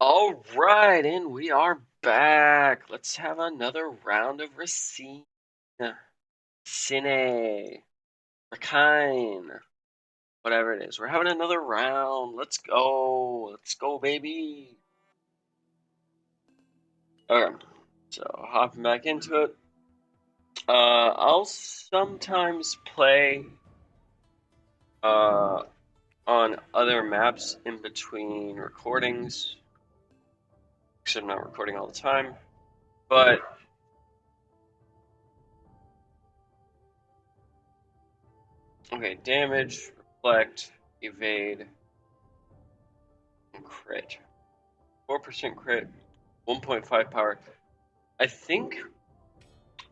All right, and we are back. Let's have another round of Racine. Cine. Racine. Whatever it is. We're having another round. Let's go. Let's go, baby. Okay. So, hopping back into it. I'll sometimes play uh, on other maps in between recordings, because I'm not recording all the time. But okay, damage, reflect, evade, and crit. 4% crit, 1.5 power. I think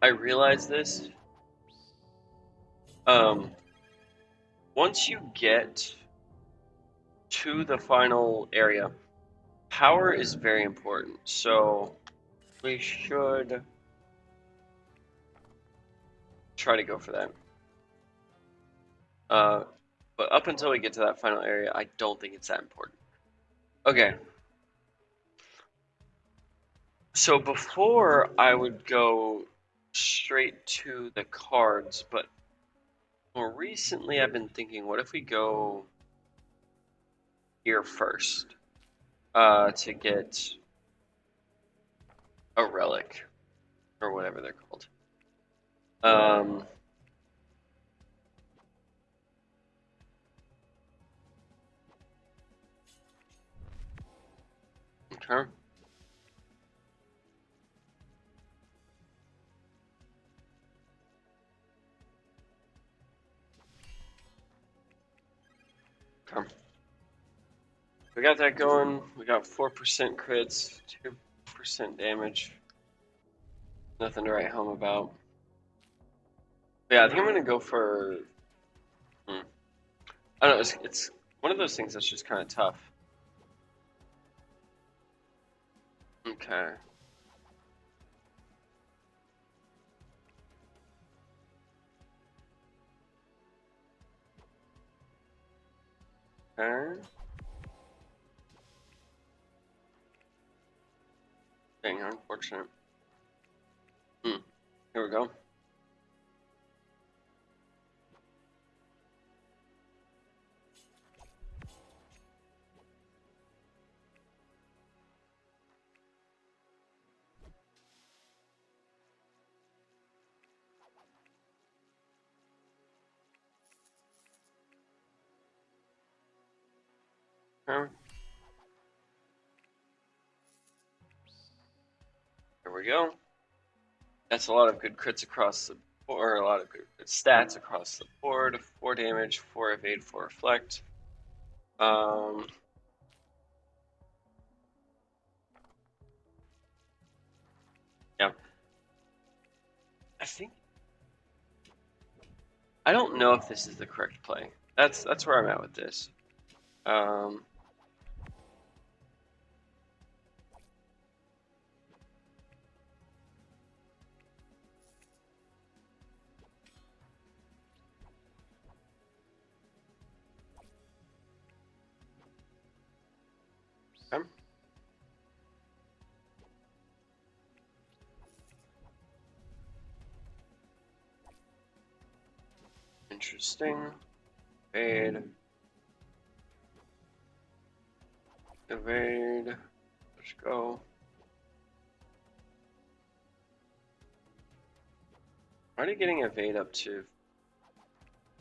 I realized this. Um, Once you get to the final area, power is very important. So we should try to go for that. Uh, but up until we get to that final area, I don't think it's that important. Okay. So before I would go straight to the cards, but more recently I've been thinking, what if we go here first to get a relic or whatever they're called. Um, okay. Okay. We got that going. We got 4% crits, 2% damage. Nothing to write home about. But yeah, I think I'm gonna go for. I don't know. It's one of those things that's just kind of tough. Okay. Okay. Dang, unfortunate. Here we go. Okay. Here we go. That's a lot of good crits across the board, a lot of good stats across the board. 4 damage, 4 evade, 4 reflect. Um, yeah. I think I don't know if this is the correct play. That's where I'm at with this. Um, okay. Interesting. Evade. Evade. Let's go. Already getting evade up to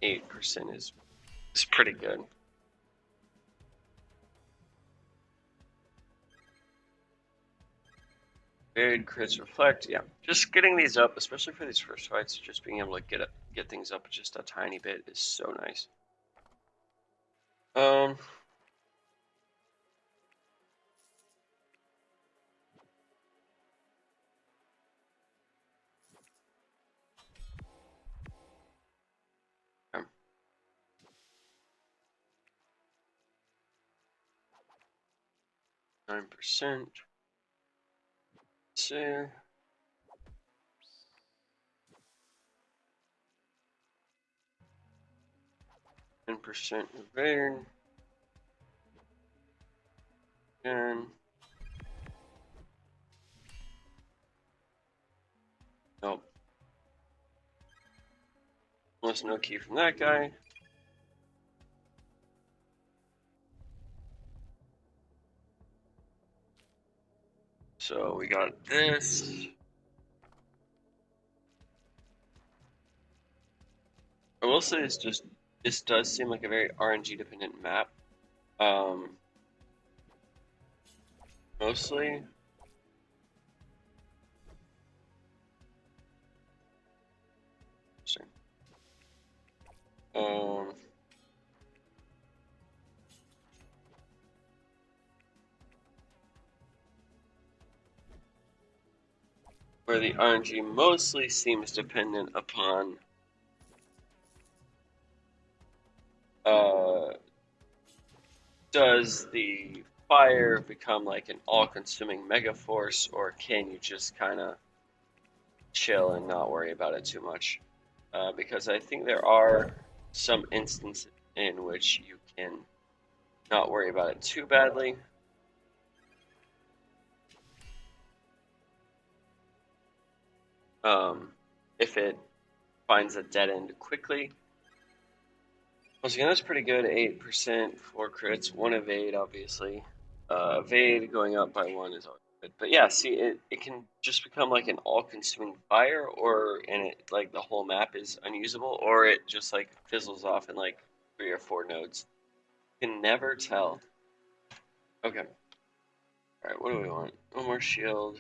8% is pretty good. Evade, crits, reflect. Yeah, just getting these up, especially for these first fights, just being able to get things up just a tiny bit is so nice. Um, 9%. See. 10% evade. Again. Almost no key from that guy. So we got this. I will say this does seem like a very RNG dependent map. Mostly. Um, where the RNG mostly seems dependent upon does the fire become like an all-consuming mega force, or can you just kind of chill and not worry about it too much? Because I think there are some instances in which you can not worry about it too badly. If it finds a dead end quickly. Once again, that's pretty good. 8%, 4 crits, 1 evade, obviously. Evade going up by 1 is always good. But yeah, see, it can just become like an all-consuming fire, and it like the whole map is unusable, or it just like fizzles off in like 3 or 4 nodes. You can never tell. Okay. Alright, what do we want? One more shield.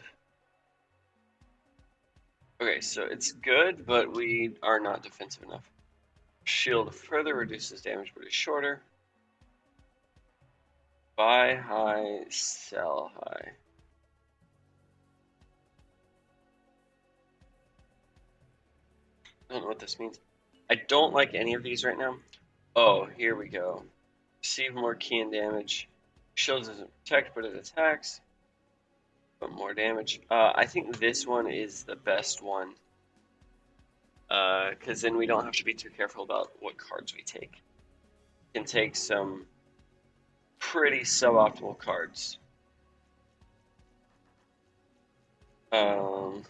Okay, so it's good, but we are not defensive enough. Shield further reduces damage, but is shorter. Buy high, sell high. I don't know what this means. I don't like any of these right now. Oh, here we go. Receive more key and damage. Shield doesn't protect, but it attacks. But more damage. I think this one is the best one. Because then we don't have to be too careful about what cards we take. We can take some pretty suboptimal cards. And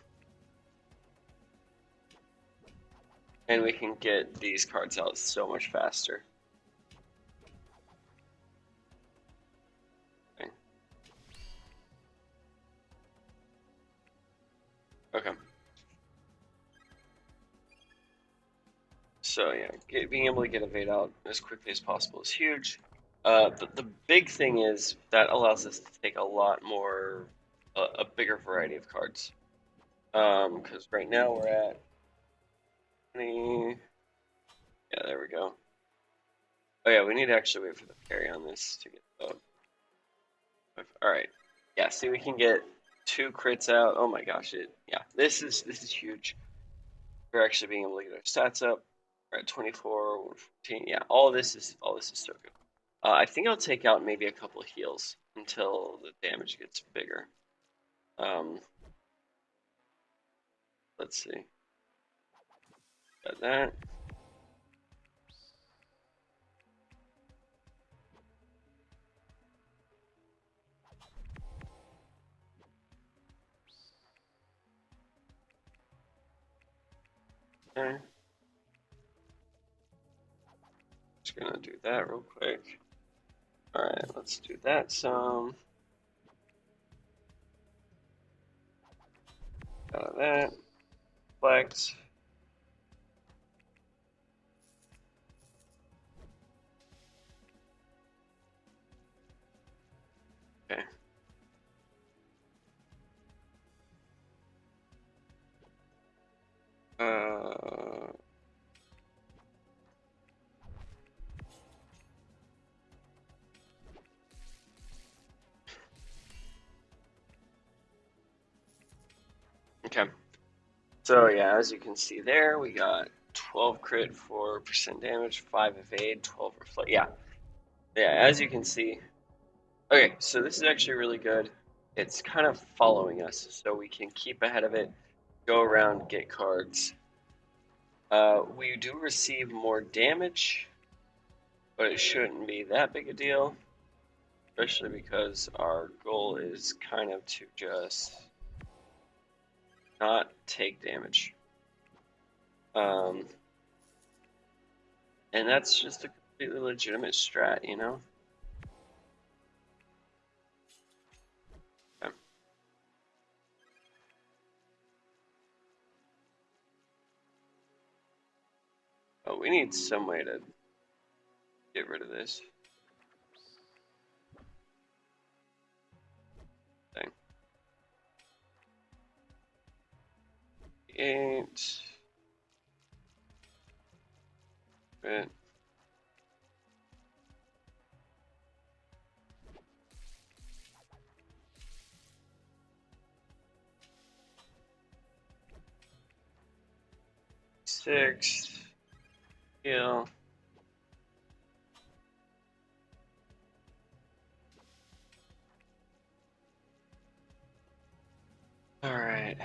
we can get these cards out so much faster. Okay. So yeah, being able to get evade out as quickly as possible is huge. The big thing is that allows us to take a lot more, a bigger variety of cards. Because right now we're at 20. Yeah, there we go. Oh yeah, we need to actually wait for the parry on this to get the. All right. Yeah, see, we can get 2 crits out. Oh my gosh, this is huge. We're actually being able to get our stats up. We're at 24, 114. Yeah, all this is so good. I think I'll take out maybe a couple of heals until the damage gets bigger. Let's see. Got that. Okay. Just gonna do that real quick. Alright, let's do that some. Got that. Flex. Okay. Okay. So yeah, as you can see there, we got 12 crit, 4% damage, 5 evade, 12 reflect. Yeah. Yeah, as you can see. Okay, so this is actually really good. It's kind of following us, so we can keep ahead of it, go around, get cards. We do receive more damage, but it shouldn't be that big a deal, especially because our goal is kind of to just not take damage. And that's just a completely legitimate strat, you know? Okay. Oh, we need some way to get rid of this thing. 8. Good. Six. Heal. Alright.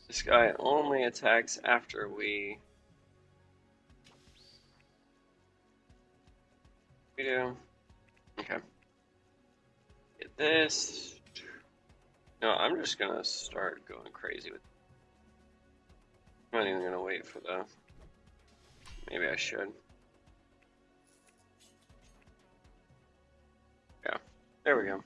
This guy only attacks after we do. Okay. Get this. No, I'm just gonna start going crazy with. I'm not even gonna wait for the. Maybe I should. Yeah. There we go.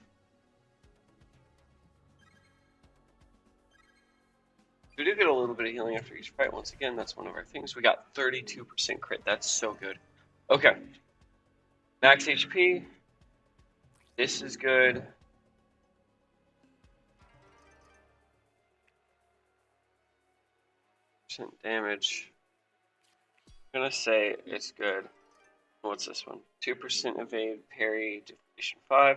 We do get a little bit of healing after each fight. Once again, that's one of our things. We got 32% crit. That's so good. Okay. Max HP. This is good. Percent damage. I'm gonna say it's good. What's this one? 2% evade, parry, deflation 5.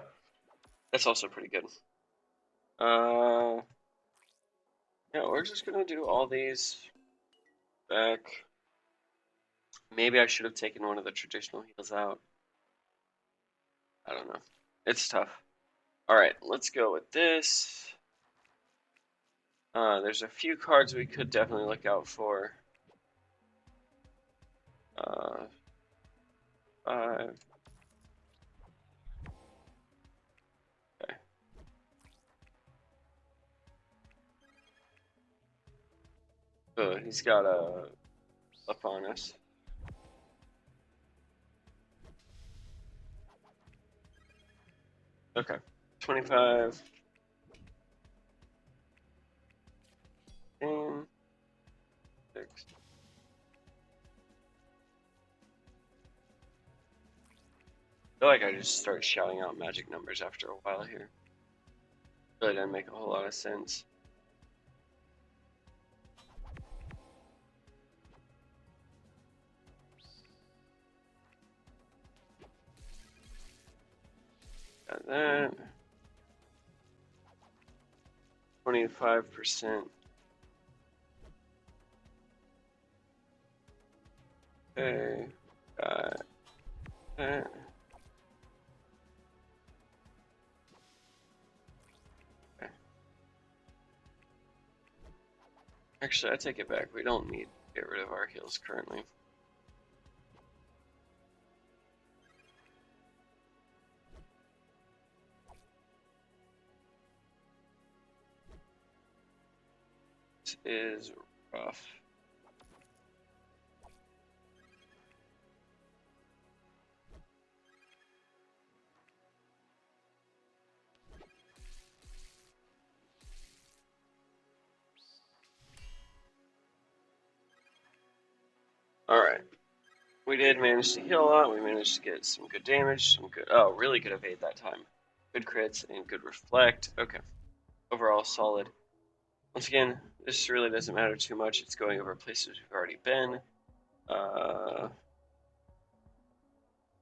That's also pretty good. Yeah, we're just gonna do all these back. Maybe I should have taken one of the traditional heals out. I don't know. It's tough. Alright, let's go with this. There's a few cards we could definitely look out for. 5. Okay. Oh, he's got a up on us. Okay. 25. 10. 6. I feel like I just start shouting out magic numbers after a while here. Really doesn't make a whole lot of sense. Got that. 25%. Okay. Got that. Okay. Actually, I take it back. We don't need to get rid of our heals currently. This is rough. Alright. We did manage to heal a lot. We managed to get some good damage, some good. Oh, really good evade that time. Good crits and good reflect. Okay. Overall, solid. Once again, this really doesn't matter too much. It's going over places we've already been. The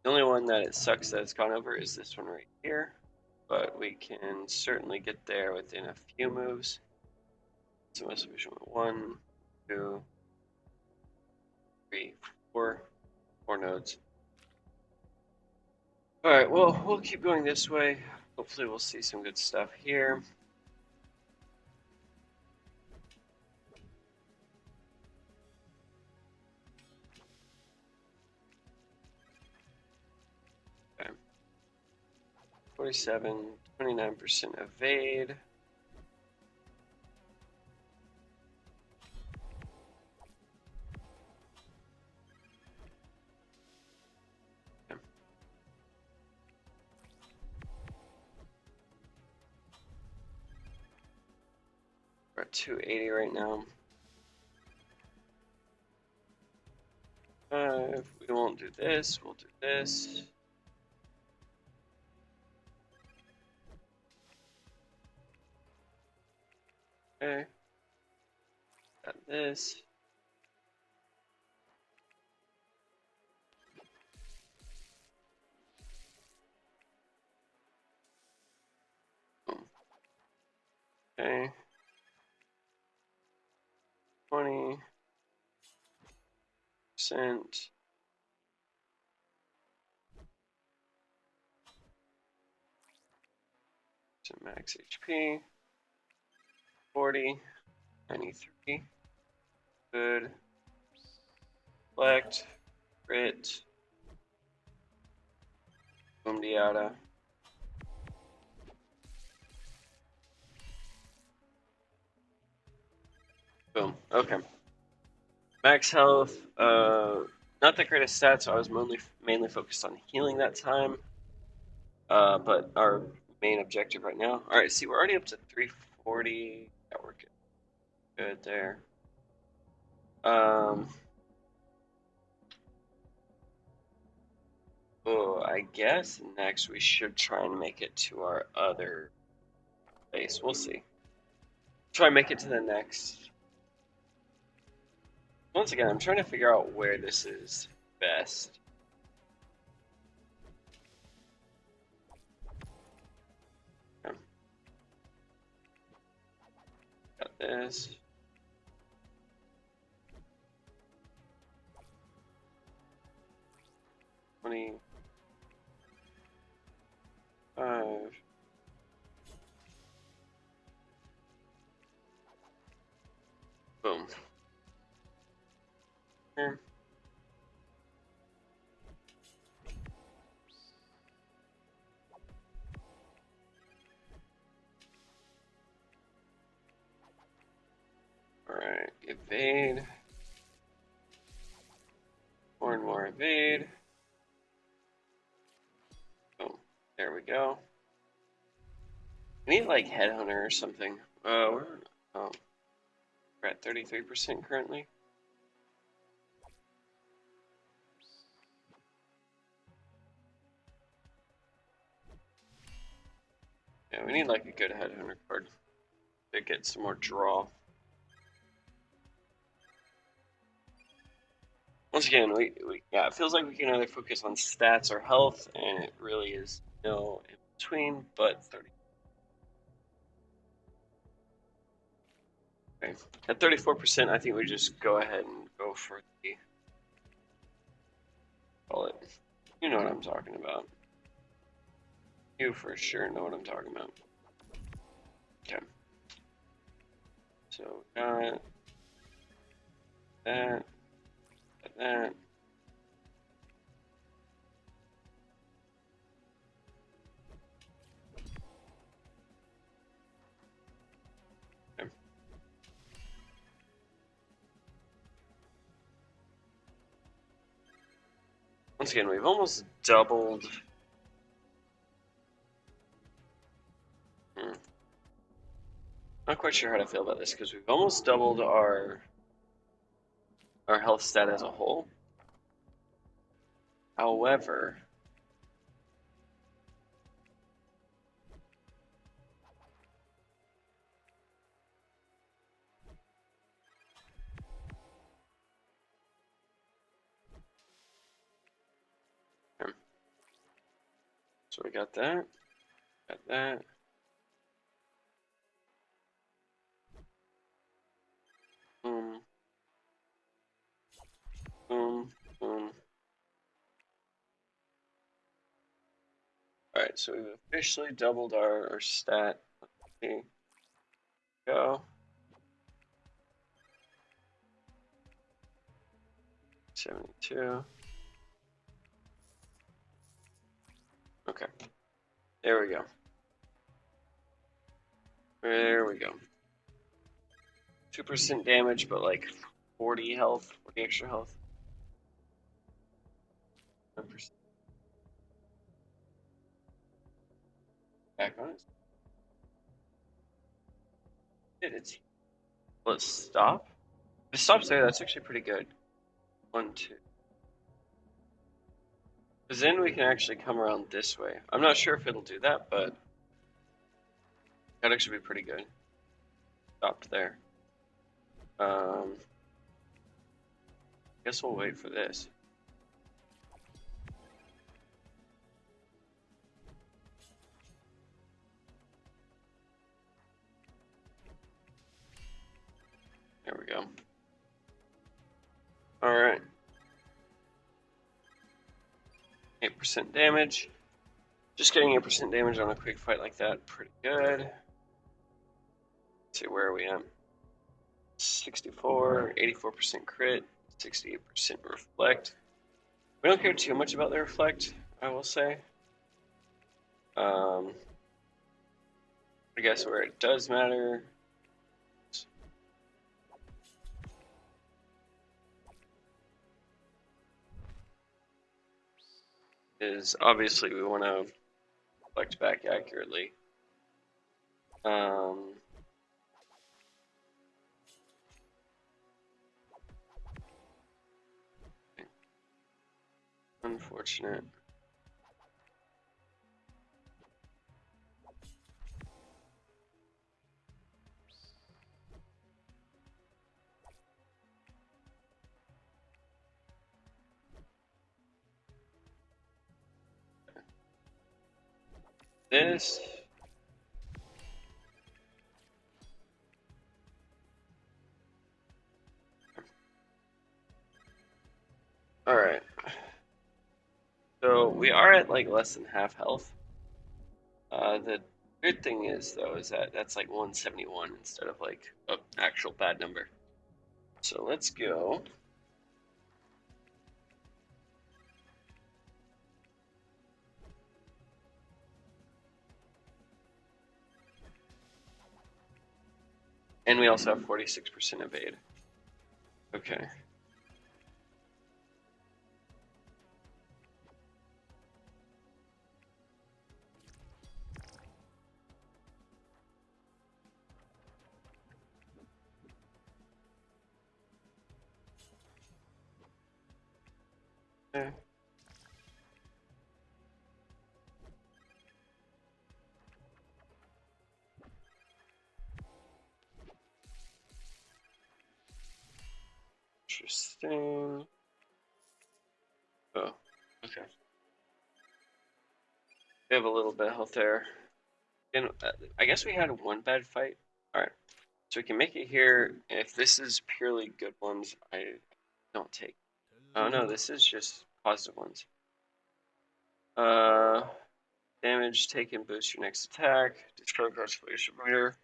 only one that it sucks that it's gone over is this one right here. But we can certainly get there within a few moves. So most efficient 1, 2, 3, 4 nodes. Alright, well, we'll keep going this way. Hopefully we'll see some good stuff here. Okay. 47, 29% evade. 280 right now. If we won't do this, we'll do this. Okay. Got this. Okay. 20%. To max HP. 40. 93. Good. Select. Crit. Boom diata. Boom. Okay. Max health. Not the greatest stats. So I was mainly focused on healing that time. But our main objective right now. All right. See, we're already up to 340. Yeah, we're good. Good there. Oh, I guess next we should try and make it to our other base. We'll see. Try and make it to the next. Once again, I'm trying to figure out where this is best. Okay. Got this. 25. Boom. Here. Alright, evade. More and more evade. Boom. There we go. We need like headhunter or something. We're at 33% currently. Yeah, we need like a good headhunter card to get some more draw. Once again, yeah, it feels like we can either focus on stats or health, and it really is no in between, but 30. Okay. At 34%, I think we just go ahead and go for the, call it, you know what I'm talking about. You for sure know what I'm talking about. Okay. So, got that, got that. Okay. Once again, we've almost doubled. Not quite sure how to feel about this because we've almost doubled our health stat as a whole. However, so we got that, got that. Boom, boom, boom. All right, so we've officially doubled our stat. Okay, go. 72. Okay, there we go. There we go. 2% damage, but like 40 health, 40 extra health. 1%. Back on it. It's Let's stop. If it stops there, that's actually pretty good. 1, 2. Because then we can actually come around this way. I'm not sure if it'll do that, but that'd actually be pretty good. Stopped there. Guess we'll wait for this. There we go. Alright. 8% damage. Just getting 8% damage on a quick fight like that, pretty good. Let's see, where are we at? 64, 84% crit, 68% reflect. We don't care too much about the reflect, I will say. I guess where it does matter is obviously we want to reflect back accurately. Unfortunate. This. Alright. So we are at like less than half health. The good thing is though is that that's like 171 instead of like an actual bad number. So let's go. And we also have 46% evade. Okay. Okay. Interesting. Oh, okay. We have a little bit of health there. And I guess we had one bad fight. Alright. So we can make it here. If this is purely good ones, I don't take. Oh no, this is just positive ones. Damage taken boosts your next attack. Discard cards for your submariner.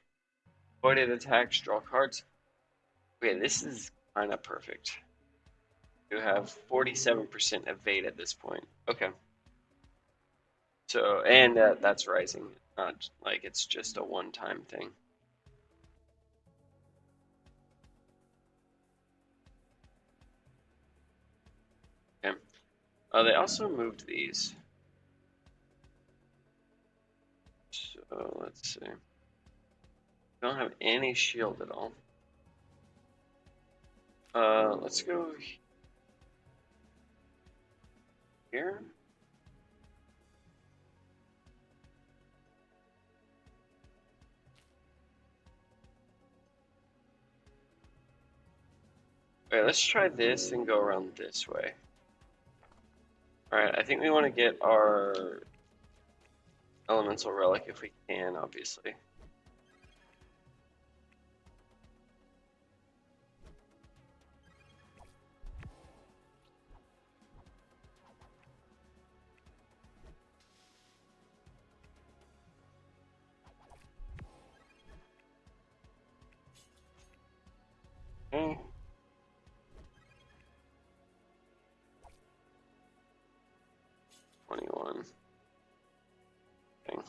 Avoided attacks, draw cards. Okay, this is kind of perfect. You have 47% evade at this point. Okay. So, and that's rising. Not like it's just a one-time thing. Okay. They also moved these. So let's see. Don't have any shield at all. Let's go here. Alright, let's try this and go around this way. Alright, I think we want to get our elemental relic if we can, obviously. Okay. $21. Okay.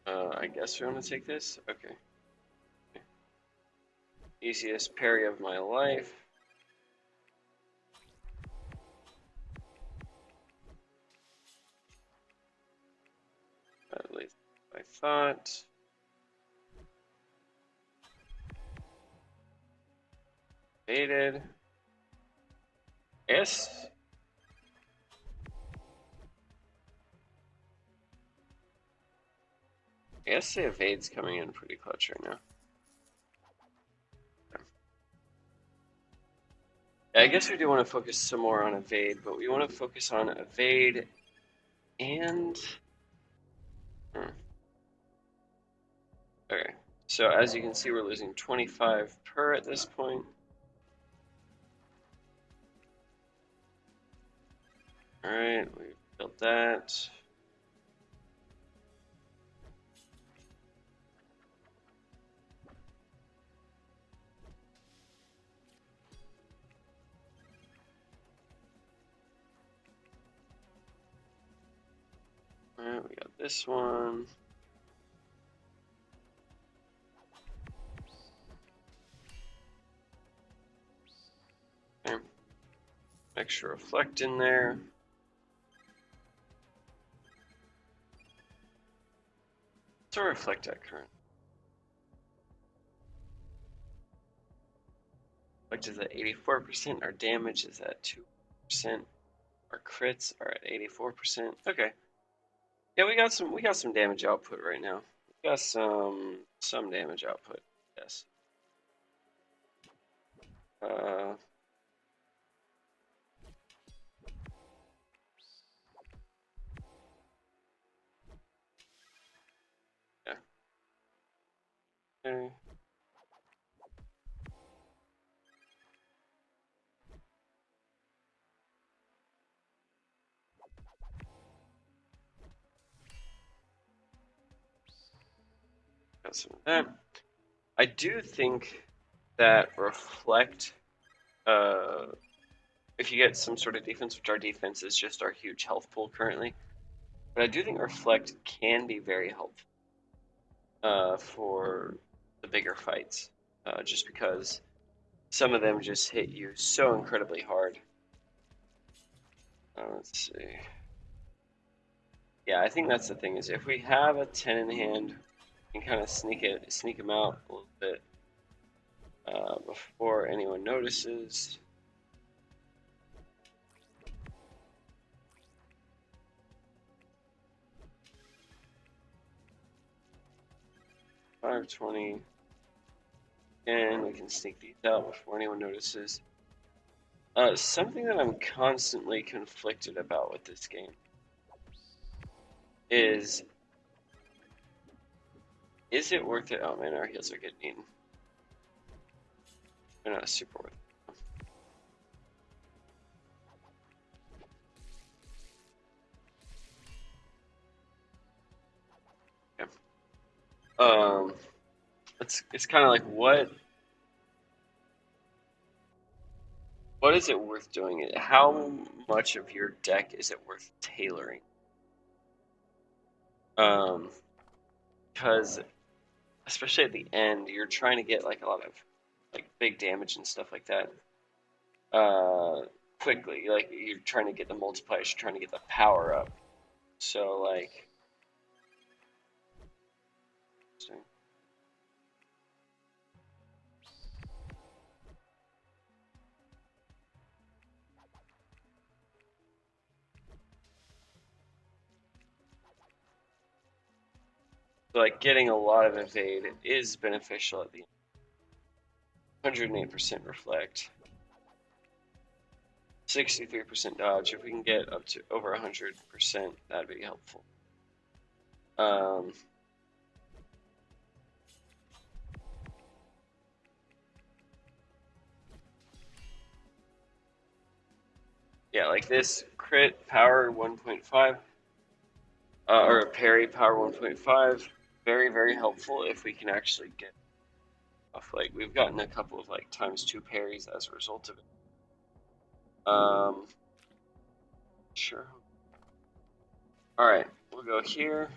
I guess we want to take this? Okay. Easiest parry of my life. At thought. Evaded. Yes. I guess the evade's coming in pretty clutch right now. Yeah, I guess we do want to focus some more on evade, but we want to focus on evade and... Okay, so as you can see, we're losing 25 per at this point. Alright, we've built that. Alright, we got this one. Okay. Extra reflect in there. What's our reflect at current? Reflect is at 84%. Our damage is at 2%. Our crits are at 84%. Okay. Yeah, we got some damage output right now. We got some damage output. Yes. Yeah. Okay. Got some of that. I do think that reflect, if you get some sort of defense, which our defense is just our huge health pool currently, but I do think reflect can be very helpful for the bigger fights, just because some of them just hit you so incredibly hard. Let's see. Yeah, I think that's the thing, is if we have a 10 in hand, we can kind of sneak them out a little bit before anyone notices. $5.20, and we can sneak these out before anyone notices. Something that I'm constantly conflicted about with this game is it worth it? Oh man, our heals are getting eaten. They're not super worth it. Yeah. It's kind of like, what is it worth doing it? How much of your deck is it worth tailoring? Because especially at the end, you're trying to get like a lot of like big damage and stuff like that quickly. Like you're trying to get the multipliers, you're trying to get the power up. So like, getting a lot of evade is beneficial at the end. 108% reflect, 63% dodge. If we can get up to over 100%, that'd be helpful. Yeah, like this crit power 1.5, or a parry power 1.5, very, very helpful if we can actually get off. Like we've gotten a couple of like ×2 parries as a result of it. Sure. All right, we'll go here.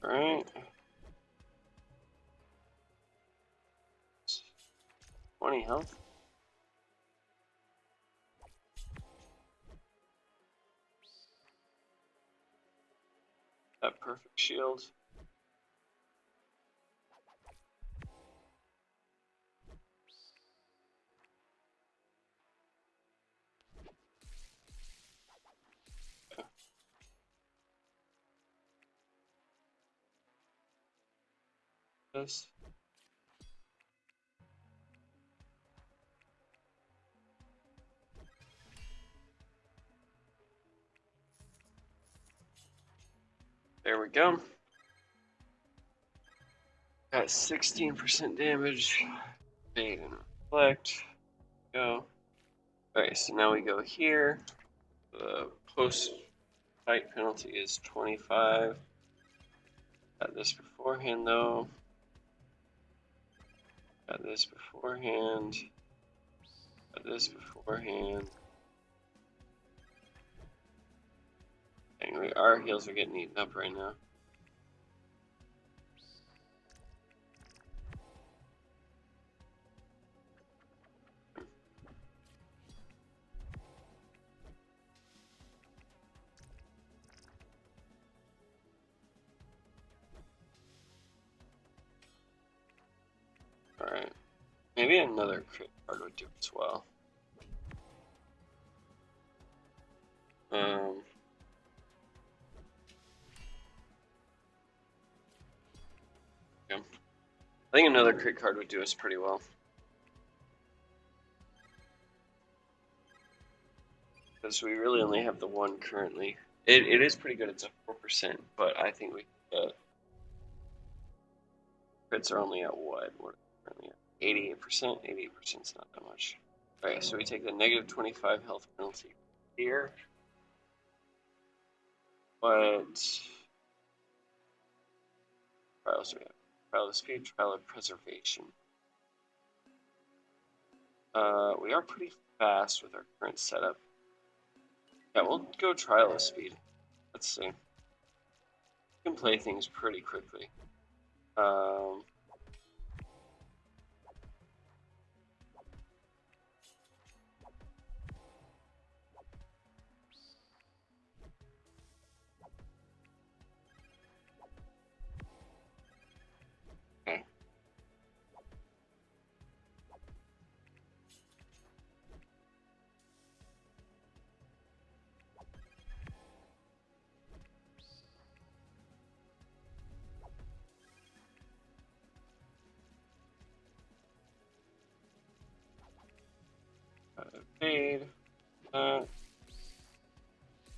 Alright. 20 health. That perfect shield. This. There we go. Got 16% damage. Fade and reflect. Go. Alright, so now we go here. The post-fight penalty is 25. Got this beforehand though. Got this beforehand. Got this beforehand. Anyway, our heals are getting eaten up right now. Alright. Maybe another crit card would do as well. Yeah. I think another crit card would do us pretty well. Because we really only have the one currently. It is pretty good, it's a 4%, but I think we crits are only at what? What are currently at? 88%? 88% is not that much. Alright, so we take the negative 25 health penalty here. What trials do we have? Trial of speed, trial of preservation. We are pretty fast with our current setup. Yeah, we'll go trial of speed. Let's see. We can play things pretty quickly. Okay. Fade.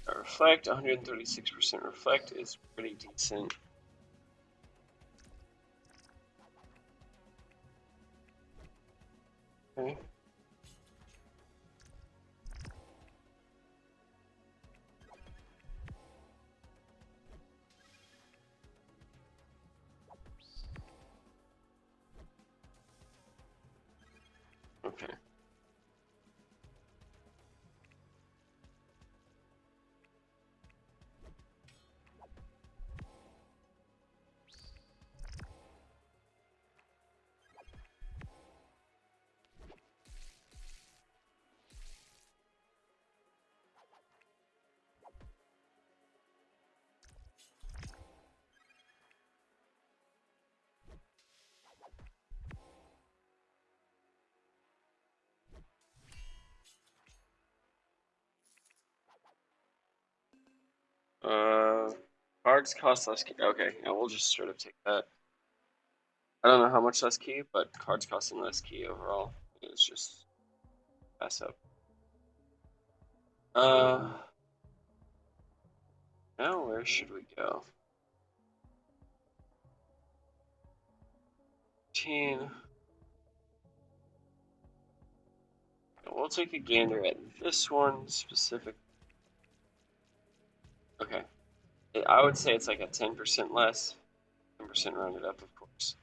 Reflect, 136% reflect is pretty decent. Okay. Okay. Cards cost less key. Okay, yeah, we'll just straight up take that. I don't know how much less key, but cards costing less key overall. It's just pass up. Now where should we go? 15. We'll take a gander at this one specific. Okay. I would say it's like a 10% less. 10% rounded up, of course.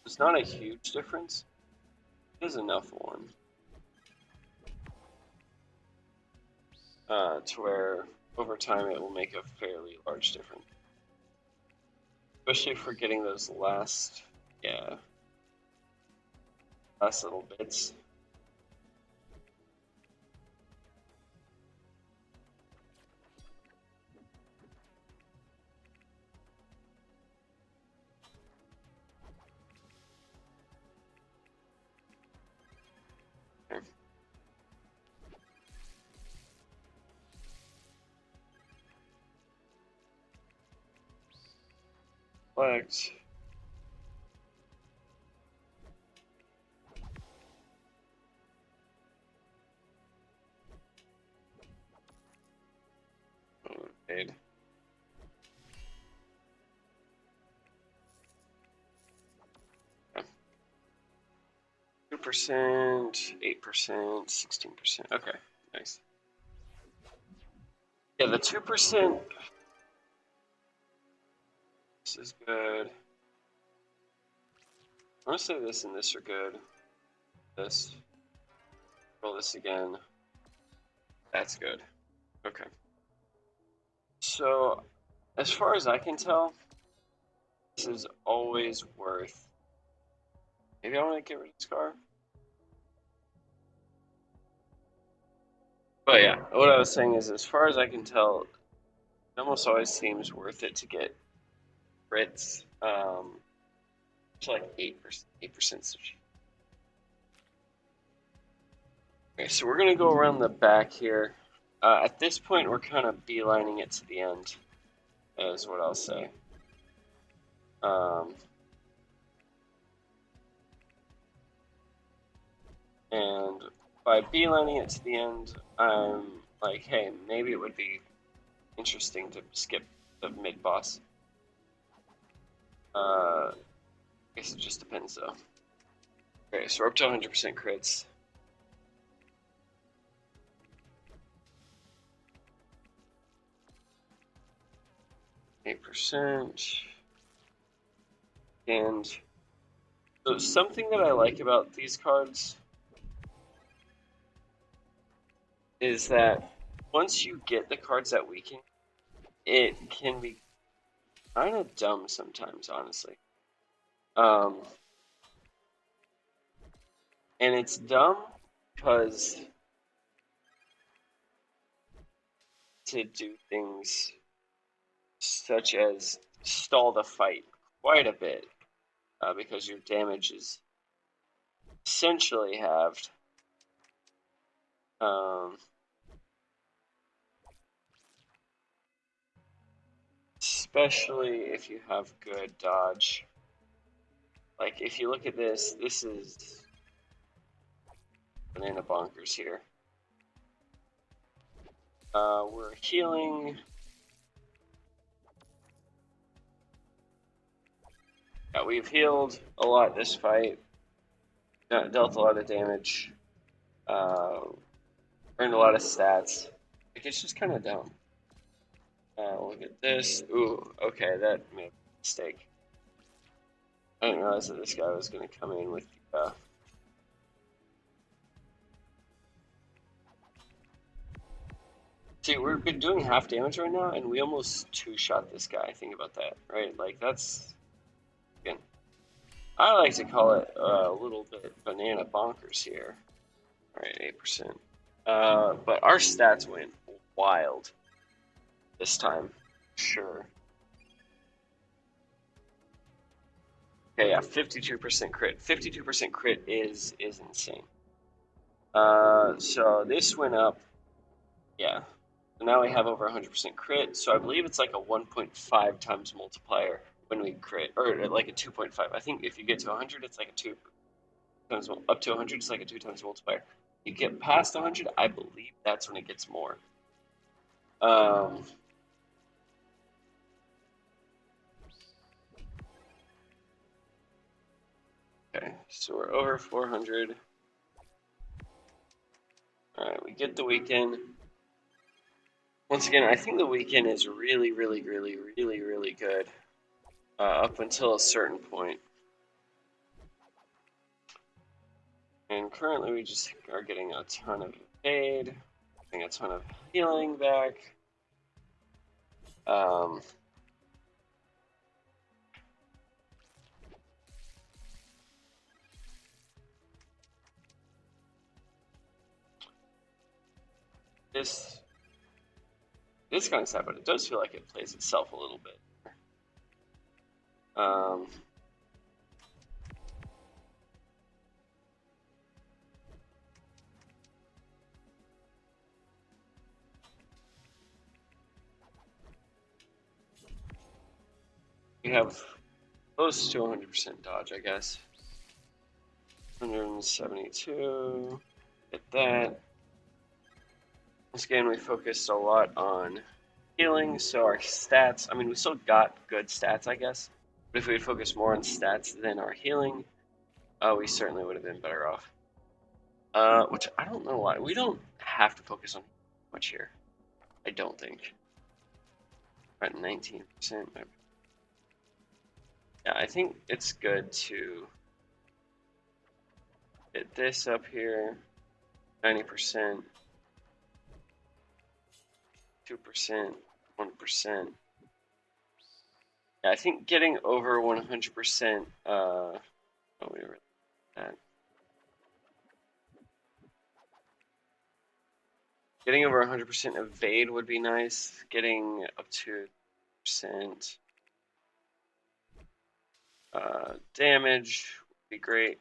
It's not a huge difference. It is enough one. to where over time it will make a fairly large difference. Especially for getting those last little bits. Okay. Select. Paid. 2%, 8%, 16%. Okay, nice. Yeah, the 2%. This is good. I want to say this and this are good. This. Roll this again. That's good. Okay. So, as far as I can tell, this is always worth. Maybe I want to get rid of this car. But yeah, what I was saying is, as far as I can tell, it almost always seems worth it to get Brits. To like 8%. 8%. Okay, so we're gonna go around the back here. At this point, we're kind of beelining it to the end, is what I'll say. And by beelining it to the end, I'm like, hey, maybe it would be interesting to skip the mid boss. I guess it just depends though. Okay, so we're up to 100% crits. %. And so something that I like about these cards is that once you get the cards that weaken, it can be kind of dumb sometimes, honestly. And it's dumb because to do things such as stall the fight quite a bit because your damage is essentially halved. Especially if you have good dodge. Like, if you look at this, this is banana bonkers here. We're healing. Yeah, we've healed a lot this fight. Dealt a lot of damage. Earned a lot of stats. Like, it's just kind of dumb. Look at this. Ooh, okay, that made a mistake. I didn't realize that this guy was going to come in with See, we've been doing half damage right now, and we almost two-shot this guy. Think about that, right? Like, that's... Again, I like to call it a little bit banana bonkers here. Alright, 8%. But our stats went wild this time. Sure. Okay, yeah, 52% crit. 52% crit is insane. So this went up. Yeah. So now we have over 100% crit. So I believe it's like a 1.5 times multiplier when we crit, or like a 2.5. I think if you get to 100, it's like a 2 times, up to 100, it's like a 2 times multiplier. You get past 100, I believe that's when it gets more. Okay, so we're over 400. Alright, we get the weekend. Once again, I think the weekend is really, really, really, really, really good up until a certain point. And currently we just are getting a ton of aid. getting a ton of healing back. Um, this kind of sad, but it does feel like it plays itself a little bit. Um, we have close to 100% dodge, I guess. 172. Get that. Once again, we focused a lot on healing, so our stats, I mean, we still got good stats, I guess. But if we had focused more on stats than our healing, we certainly would have been better off. Which I don't know why. We don't have to focus on much here. I don't think. We're at 19%. Yeah, I think it's good to get this up here. 90%. 2%. 1%. Yeah, I think getting over 100%. Oh, we were that. Getting over 100% evade would be nice. Getting up to percent damage would be great.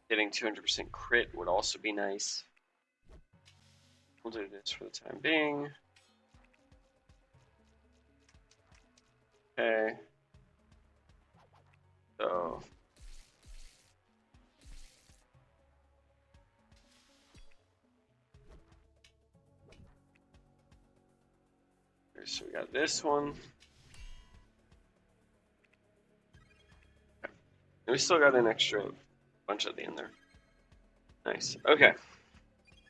Getting 200% crit would also be nice. We'll do this for the time being. Okay. So we got this one. And we still got an extra bunch at the end there. Nice. Okay.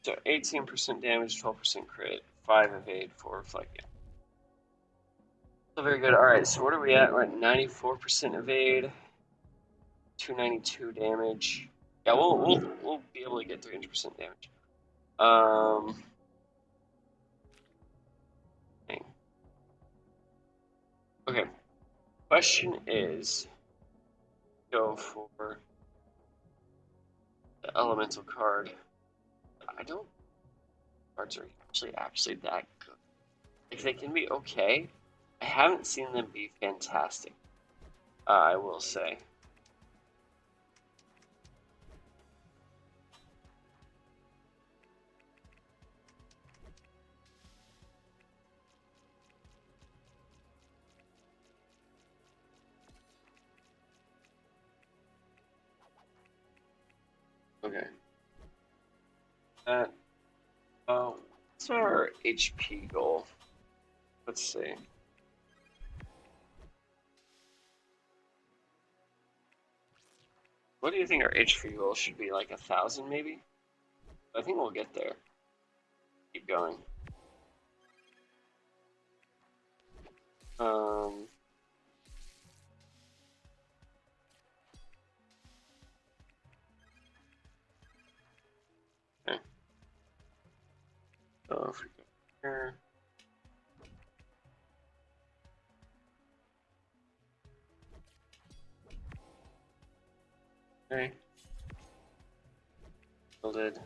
So 18% damage, 12% crit, 5 evade, 4 reflect. Yeah. So very good. Alright, so what are we at? We're at 94% evade, 292 damage. Yeah, we'll be able to get 300% damage. Dang. Okay. Question is, go for the elemental card. I don't. Cards are actually that good. Like they can be okay. I haven't seen them be fantastic. I will say. Okay. What's our HP goal? Let's see. What do you think our HP goal should be? Like 1,000 maybe? I think we'll get there. Keep going. Okay. So if we go here. Okay. Builded.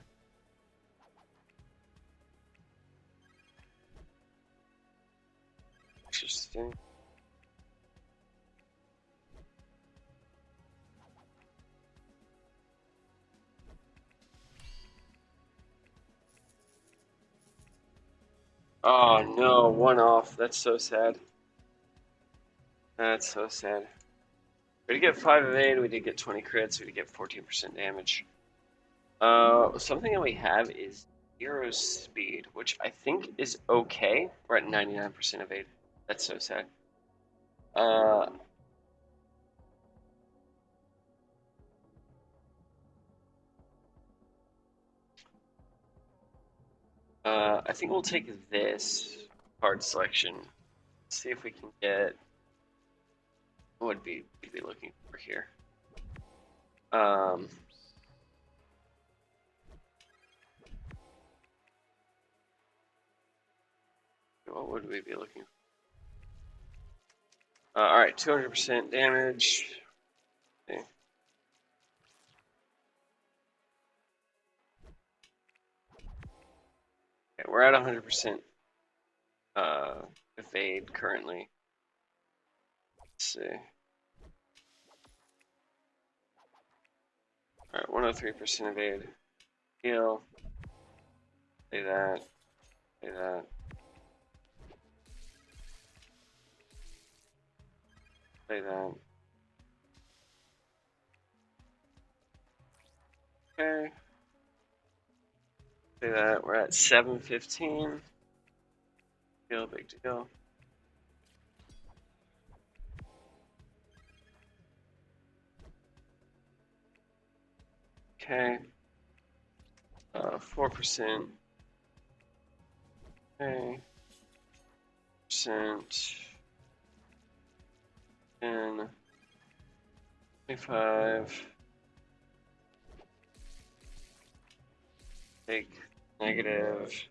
Interesting. Oh no, one off. That's so sad. That's so sad. We did get 5 evade, we did get 20 crits, we did get 14% damage. Something that we have is 0 speed, which I think is okay. We're at 99% evade. That's so sad. I think we'll take this card selection. See if we can get what would be looking for here. what would we be looking for? Alright, 200% damage. Okay. Okay, we're at 100% evade currently. Let's see. Alright, 103% evade. Heal. Play that. Play that. Play that. Okay. Play that. We're at 715. Heal, big deal. Okay. 4%. Okay. Percent. 10. 25. Take negative.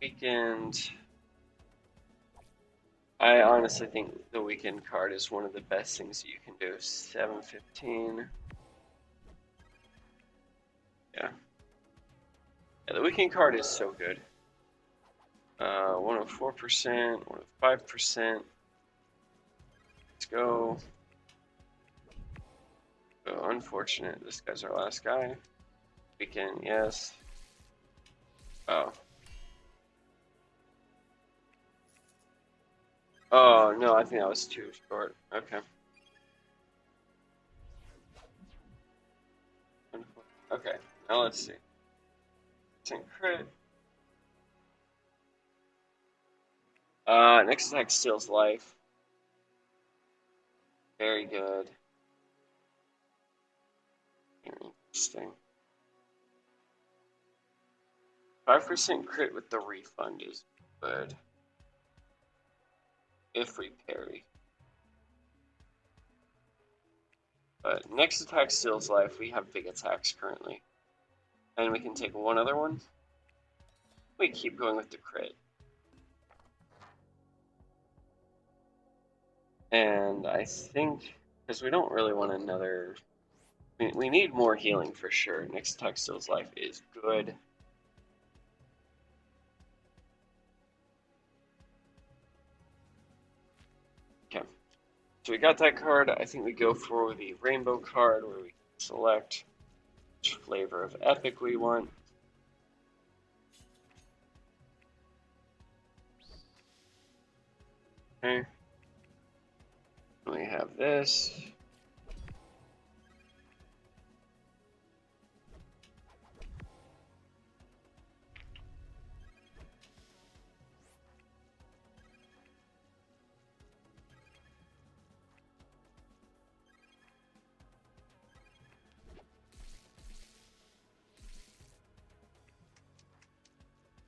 Weekend. I honestly think the weekend card is one of the best things that you can do. 715. Yeah. Yeah, the weekend card is so good. 104%, 105%. Let's go. Oh, unfortunate. This guy's our last guy. Weekend, yes. Oh. Oh, no, I think that was too short. Okay. Okay, now let's see. It's in crit. Next attack steals life. Very good. Interesting. 5% crit with the refund is good. If we parry. But next attack steals life. We have big attacks currently. And we can take one other one. We keep going with the crit. And I think, because we don't really want another... We need more healing for sure. Next attack steals life is good. Okay. So we got that card. I think we go for the rainbow card where we select which flavor of epic we want. Okay. We have this.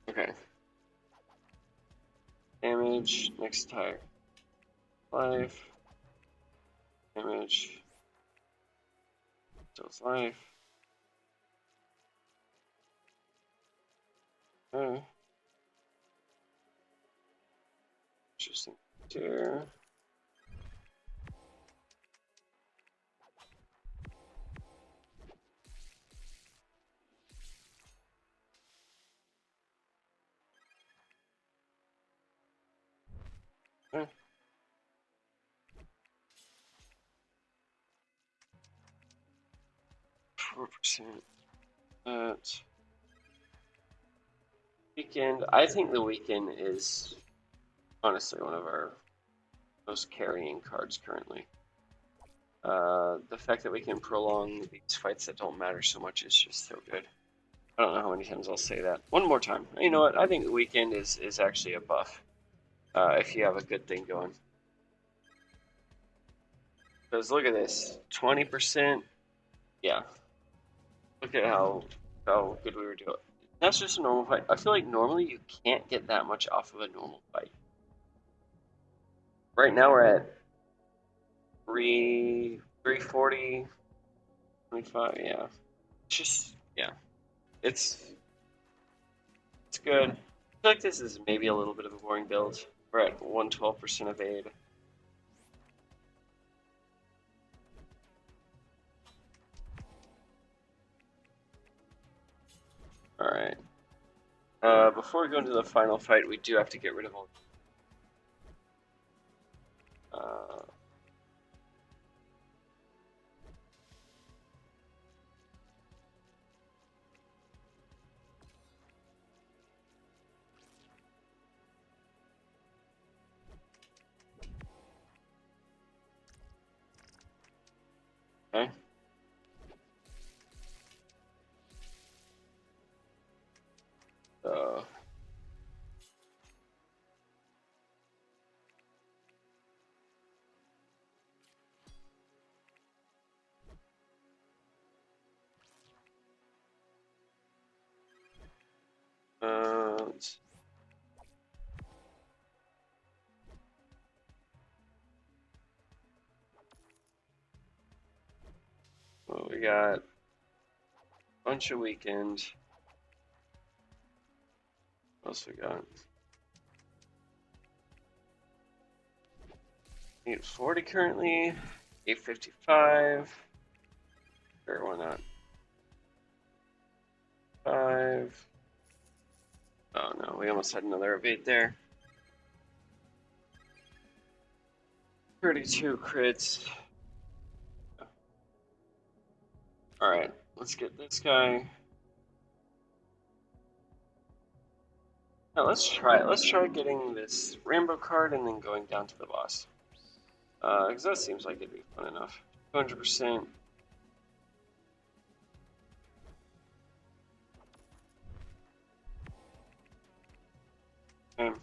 Okay. Damage, next attack. Life. Damage. Steals life. Okay. Interesting. Here. Okay. 4%. That. Weekend. I think the weekend is honestly one of our most carrying cards currently. The fact that we can prolong these fights that don't matter so much is just so good. I don't know how many times I'll say that. One more time. You know what? I think the weekend is actually a buff. If you have a good thing going. Because look at this. 20%. Yeah. Look at how good we were doing. That's just a normal fight. I feel like normally you can't get that much off of a normal fight. Right now we're at 340, 25, yeah. It's just, yeah. It's It's good. I feel like this is maybe a little bit of a boring build. We're at 112% evade. Alright. Before we go into the final fight, we do have to get rid of all. Okay. So. Well, we got a bunch of weekend. What else we got? 840 currently. 855. Sure, why not? 5. Oh no, we almost had another evade there. 32 crits. Alright, let's get this guy. Now let's try it. Let's try getting this rainbow card and then going down to the boss. Because that seems like it'd be fun enough. 200%. Okay.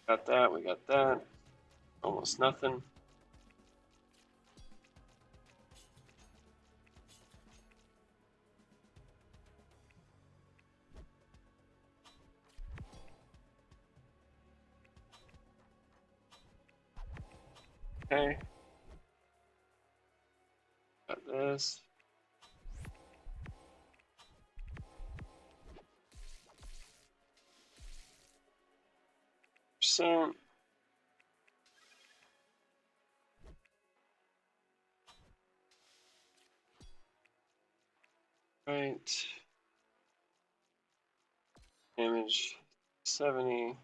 Got that, we got that. Almost nothing. Okay. Got this. Percent. Right. Damage 70.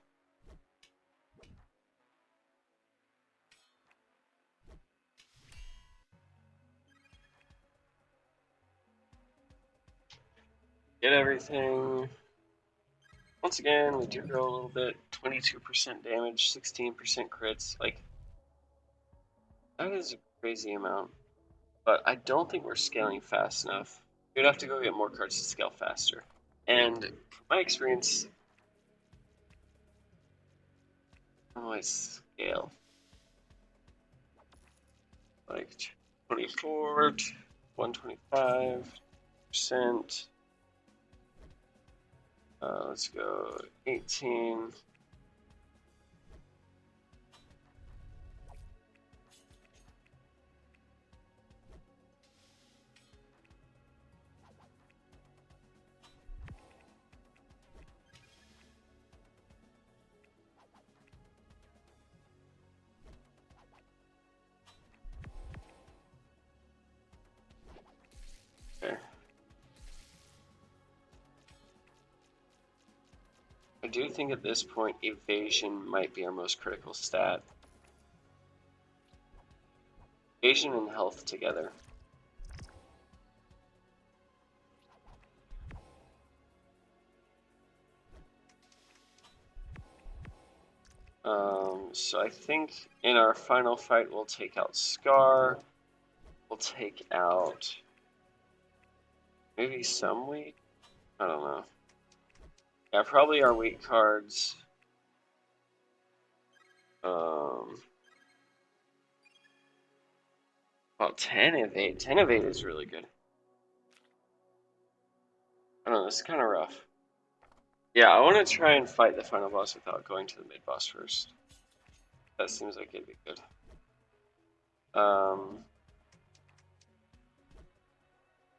Get everything. Once again, we do grow a little bit. 22% damage, 16% crits. Like, that is a crazy amount. But I don't think we're scaling fast enough. We'd have to go get more cards to scale faster. And from my experience, how do I scale? Like 24, 125%. Let's go 18. Okay. I do think at this point evasion might be our most critical stat. Evasion and health together. So I think in our final fight we'll take out Scar. We'll take out maybe some weak. I don't know. Yeah, probably our weak cards. Well, 10 of 8. 10 of 8 is really good. I don't know, this is kind of rough. Yeah, I want to try and fight the final boss without going to the mid boss first. That seems like it'd be good.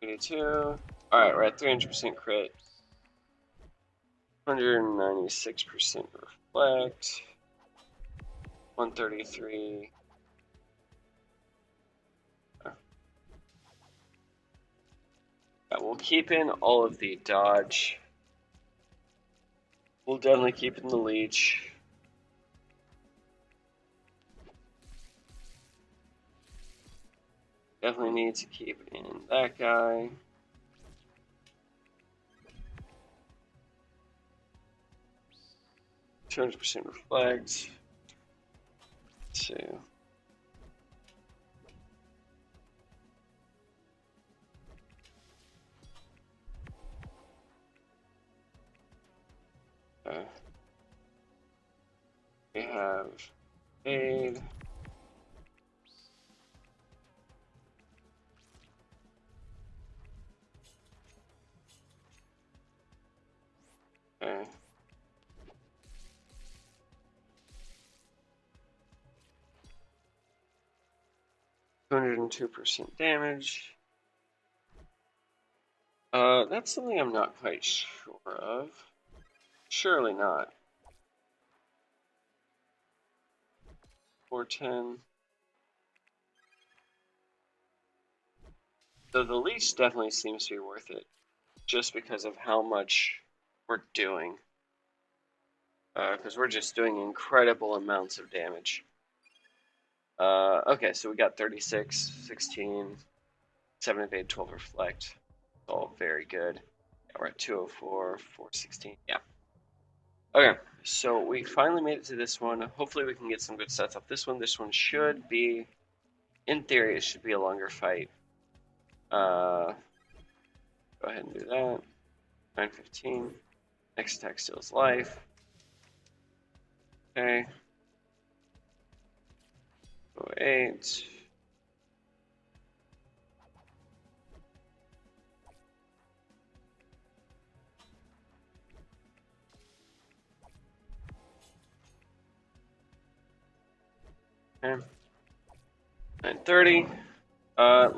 82. Alright, we're at 300% crit. 196% reflect. 133. Yeah, we'll keep in all of the dodge. We'll definitely keep in the leech. Definitely need to keep in that guy. %200 reflect. Two. We have aid. Okay. 202% damage. That's something I'm not quite sure of. Surely not. 410. So the leech definitely seems to be worth it, just because of how much we're doing. Because we're just doing incredible amounts of damage. Okay, so we got 36, 16, 7 evade, 12 reflect. It's all very good. Yeah, we're at 204, 416. Yeah. Okay, so we finally made it to this one. Hopefully we can get some good sets off this one. This one should be, in theory, it should be a longer fight. Go ahead and do that. 915. Next attack steals life. Okay. 08. Okay. 930.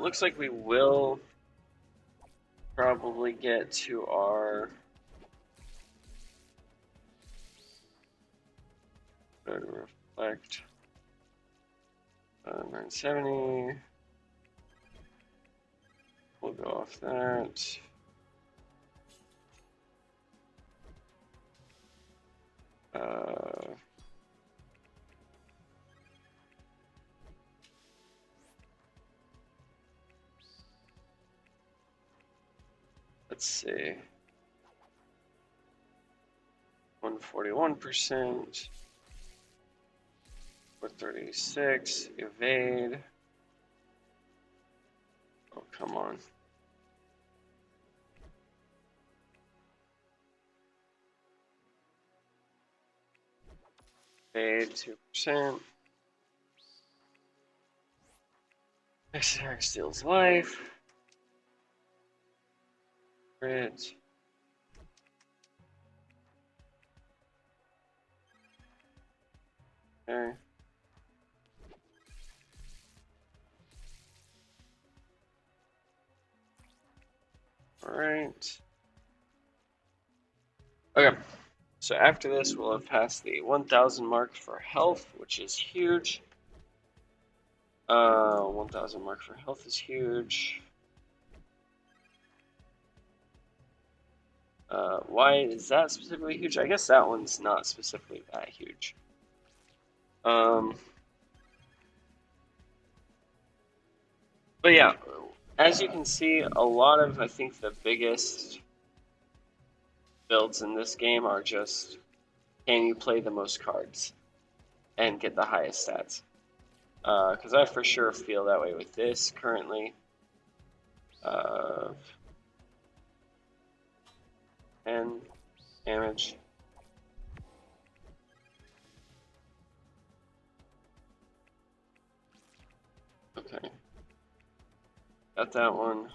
Looks like we will probably get to our reflect. 970. We'll go off that. Let's see. 141%. 436. Evade. Oh, come on. Evade 2%. Next attack steals life. Crit. Okay. Alright. Okay. So after this, we'll have passed the 1,000 mark for health, which is huge. 1,000 mark for health is huge. Why is that specifically huge? I guess that one's not specifically that huge. But yeah, as you can see, a lot of, I think, the biggest builds in this game are just, can you play the most cards and get the highest stats? Because I for sure feel that way with this currently. 10 damage. Okay. Got that one.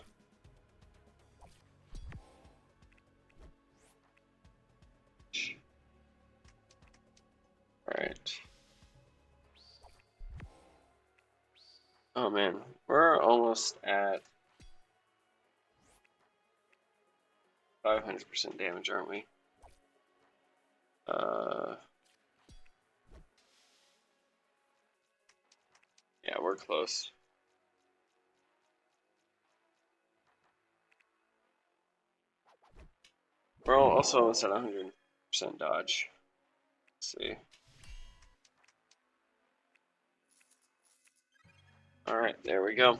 Alright. Oh man, we're almost at 500% damage, aren't we? Yeah, we're close. We're also almost at 100% dodge. Let's see. Alright, there we go.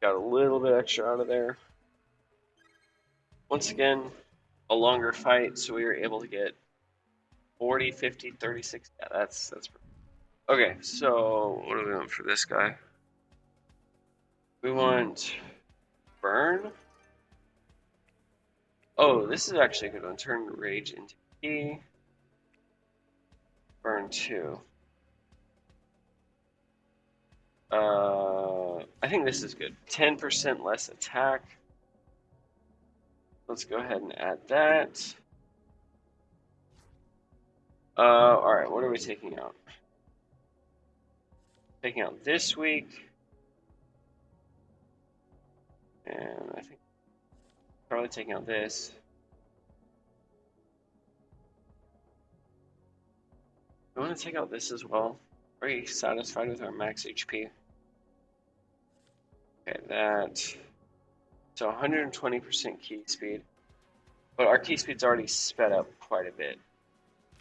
Got a little bit extra out of there. Once again, a longer fight, so we were able to get 40, 50, 36. Yeah, that's okay. So what do we want for this guy? We want burn. Oh, this is actually a good one. Turn rage into key. Burn 2. I think this is good. 10% less attack. Let's go ahead and add that. Alright, what are we taking out? Taking out this week. And I think probably taking out this. I want to take out this as well. Are you satisfied with our max HP? Okay, that. So 120% key speed. But our key speed's already sped up quite a bit.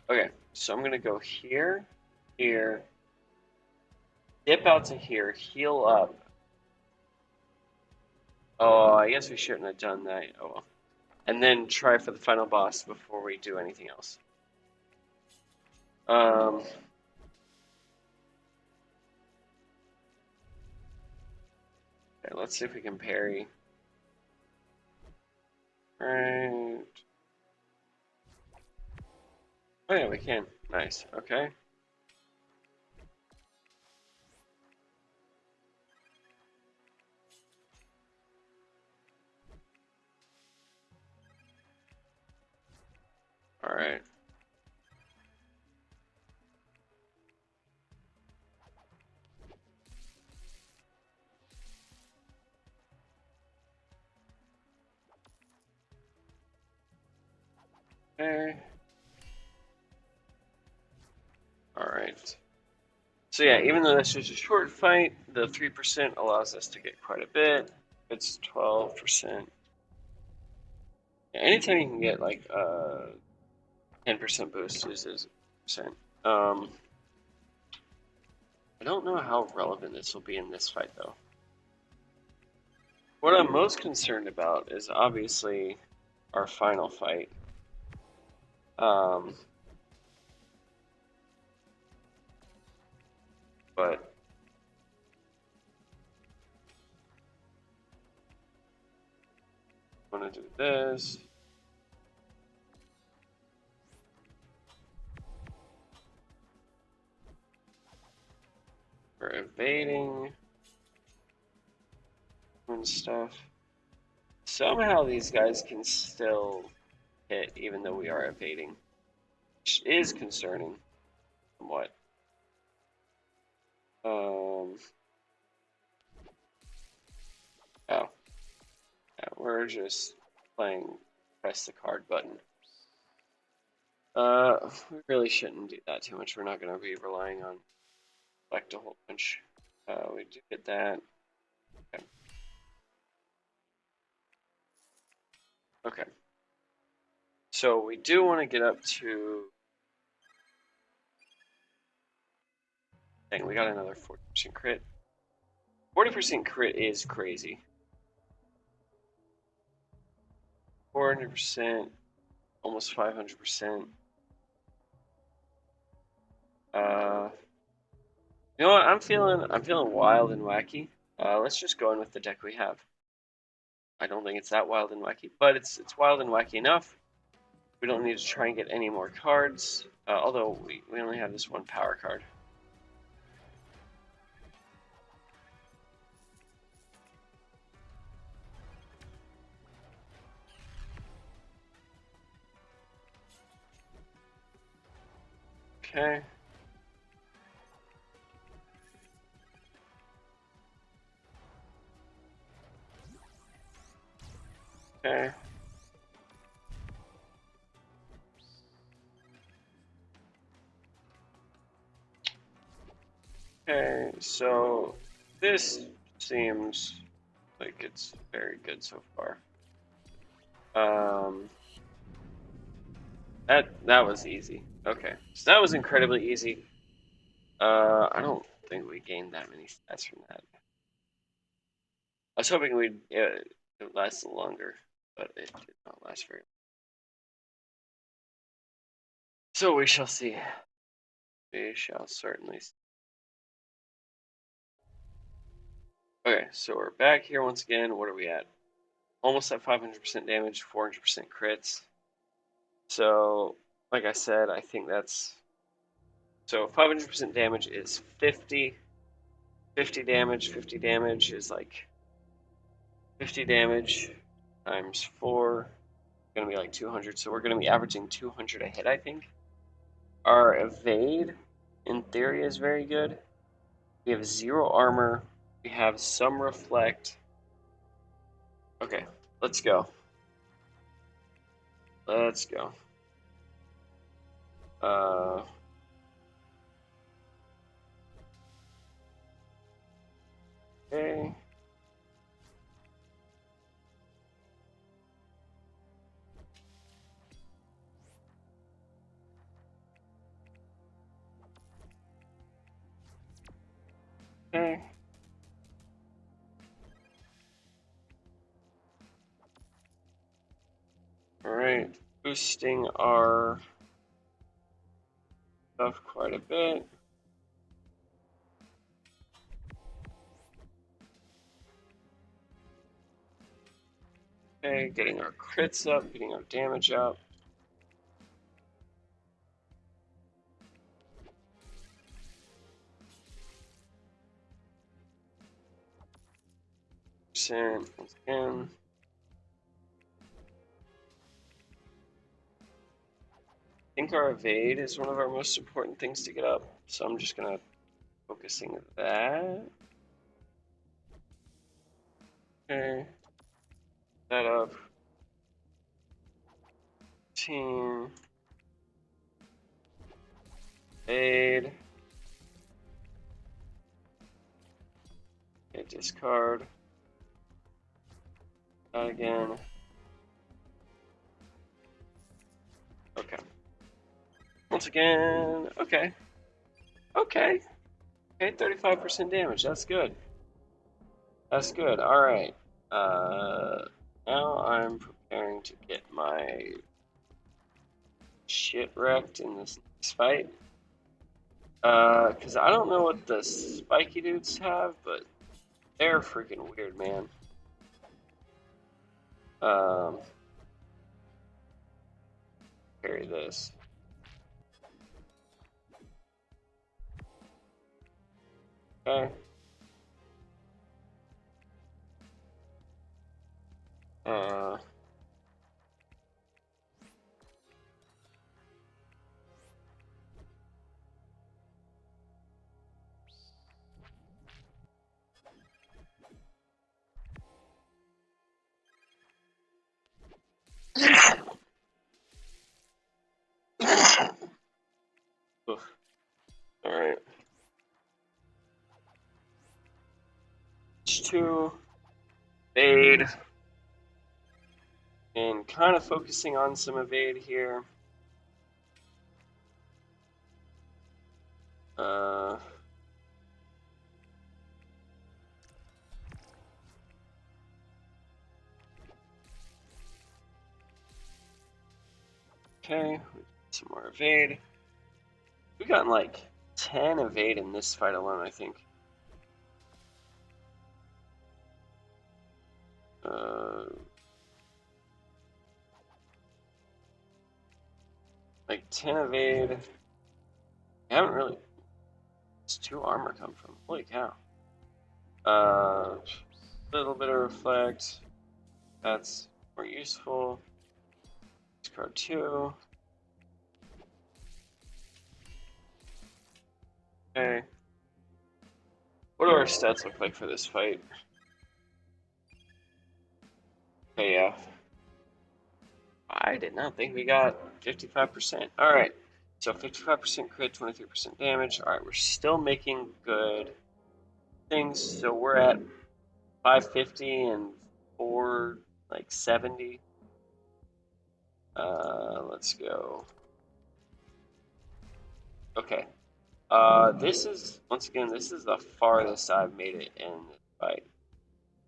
Okay, so I'm going to go here, here, dip out to here, heal up. Oh, I guess we shouldn't have done that. Oh well. And then try for the final boss before we do anything else. Okay, let's see if we can parry. Right. Oh yeah, we can. Nice. Okay. All right. Okay. All right. So yeah, even though that's just a short fight, the 3% allows us to get quite a bit. It's 12%. Yeah, anytime you can get like 10% boost is percent. I don't know how relevant this will be in this fight though. What I'm most concerned about is obviously our final fight. But I'm gonna do this. We're evading and stuff. Somehow these guys can still hit even though we are evading, which is concerning somewhat. Oh, yeah, we're just playing press the card button. We really shouldn't do that too much. We're not going to be relying on select a whole bunch. We do get that. Okay. Okay. So we do want to get up to. Dang, we got another 40% crit. 40% crit is crazy. 400%, almost 500%. You know what? I'm feeling wild and wacky. Let's just go in with the deck we have. I don't think it's that wild and wacky, but it's wild and wacky enough. We don't need to try and get any more cards, although we only have this one power card. Okay. Okay. so this seems like it's very good so far. That was easy. Okay, so that was incredibly easy. I don't think we gained that many stats from that. I was hoping we'd it would last longer, but it did not last very long. So we shall see. We shall certainly see. Okay, so we're back here once again. What are we at? Almost at 500% damage, 400% crits. So, like I said, I think that's... So 500% damage is 50. 50 damage is like 50 damage times 4. Going to be like 200. So we're going to be averaging 200 a hit, I think. Our evade, in theory, is very good. We have 0 armor. We have some reflect. Okay, let's go. Let's go. Okay. Okay. Alright, boosting our stuff quite a bit. Okay, getting our crits up, getting our damage up. Percent once again. I think our evade is one of our most important things to get up, so I'm just gonna focusing that. Okay, that up. Team. Aid. Okay, discard. That again. Okay. Once again. Okay. Okay. Okay, 35% damage. That's good. That's good. All right. Now I'm preparing to get my shit wrecked in this next fight. Because I don't know what the spiky dudes have, but they're freaking weird, man. Carry this. Okay. Alright. H2. Evade. And kind of focusing on some evade here. Okay, some more evade. We've gotten like 10 evade in this fight alone, I think. Like 10 evade. I haven't really. It's 2 armor come from. Holy cow. Little bit of reflect. That's more useful. Discard 2. Okay. What do our stats look like for this fight? Okay, yeah. I did not think we got 55%. Alright. So 55% crit, 23% damage. Alright, we're still making good things. So we're at 550 and 470. Let's go. Okay. This is, once again, this is the farthest I've made it in this fight.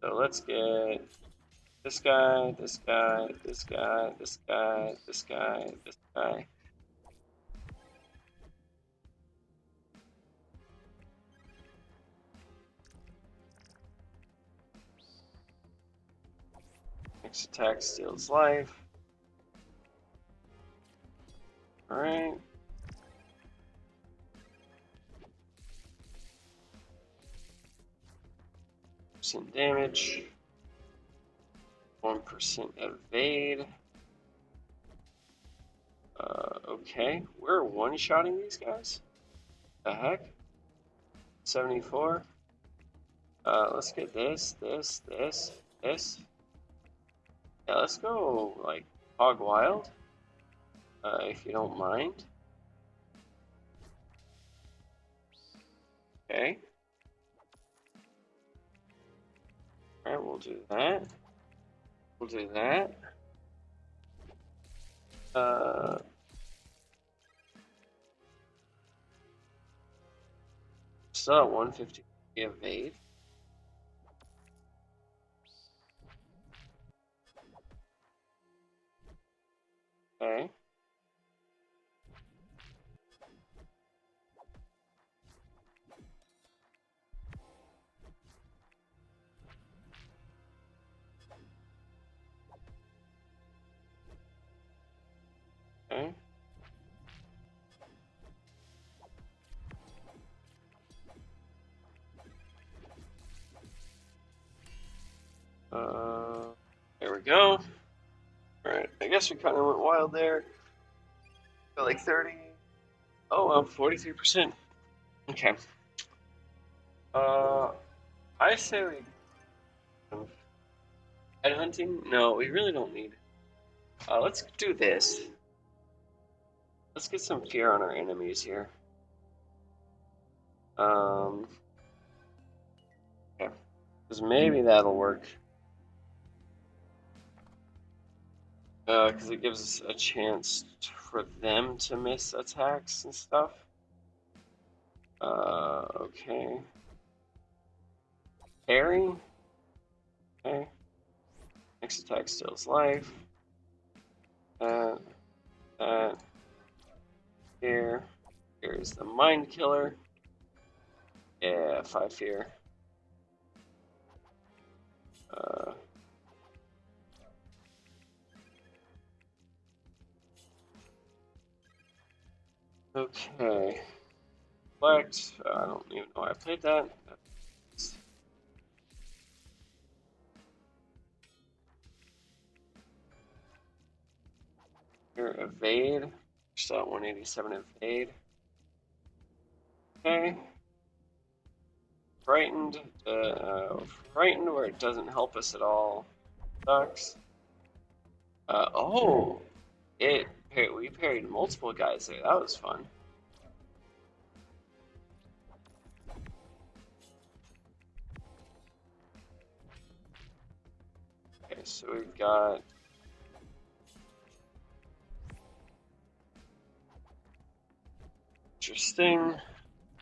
So let's get this guy, this guy, this guy, this guy, this guy, this guy. Next attack steals life. Alright. % damage. 1% evade. Okay. We're one-shotting these guys? The heck? 74. Let's get this. Yeah, let's go, like, hog wild. If you don't mind. Okay. Alright, we'll do that. We'll do that. Still at 150 evade. Okay. Okay. There we go. Alright, I guess we kind of went wild there. Got like 30. Oh, well, 43%. Okay. I say we. Headhunting? No, we really don't need. Let's do this. Let's get some fear on our enemies here. Okay. Because maybe that'll work. Because it gives us a chance for them to miss attacks and stuff. Okay. Parry. Okay. Next attack steals life. That. Here. Here's the mind killer. Yeah, 5 fear. Okay. Select. I don't even know why I played that. Here, evade. Still at 187 evade. Okay. Frightened. Frightened where it doesn't help us at all. Sucks. Oh! We parried multiple guys there. That was fun. Okay, so we've got. Interesting.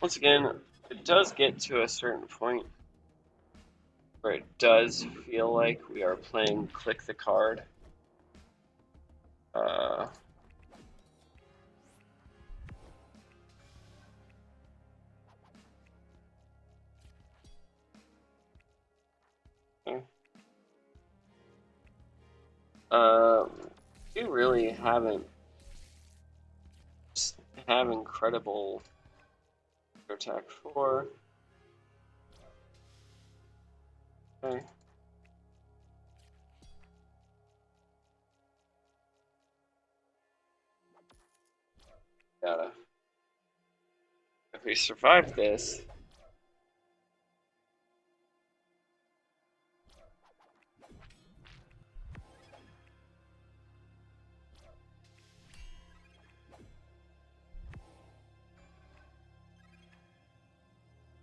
Once again, it does get to a certain point where it does feel like we are playing click the card. Okay. We really haven't have incredible attack 4. Okay. Gotta. If we survive this.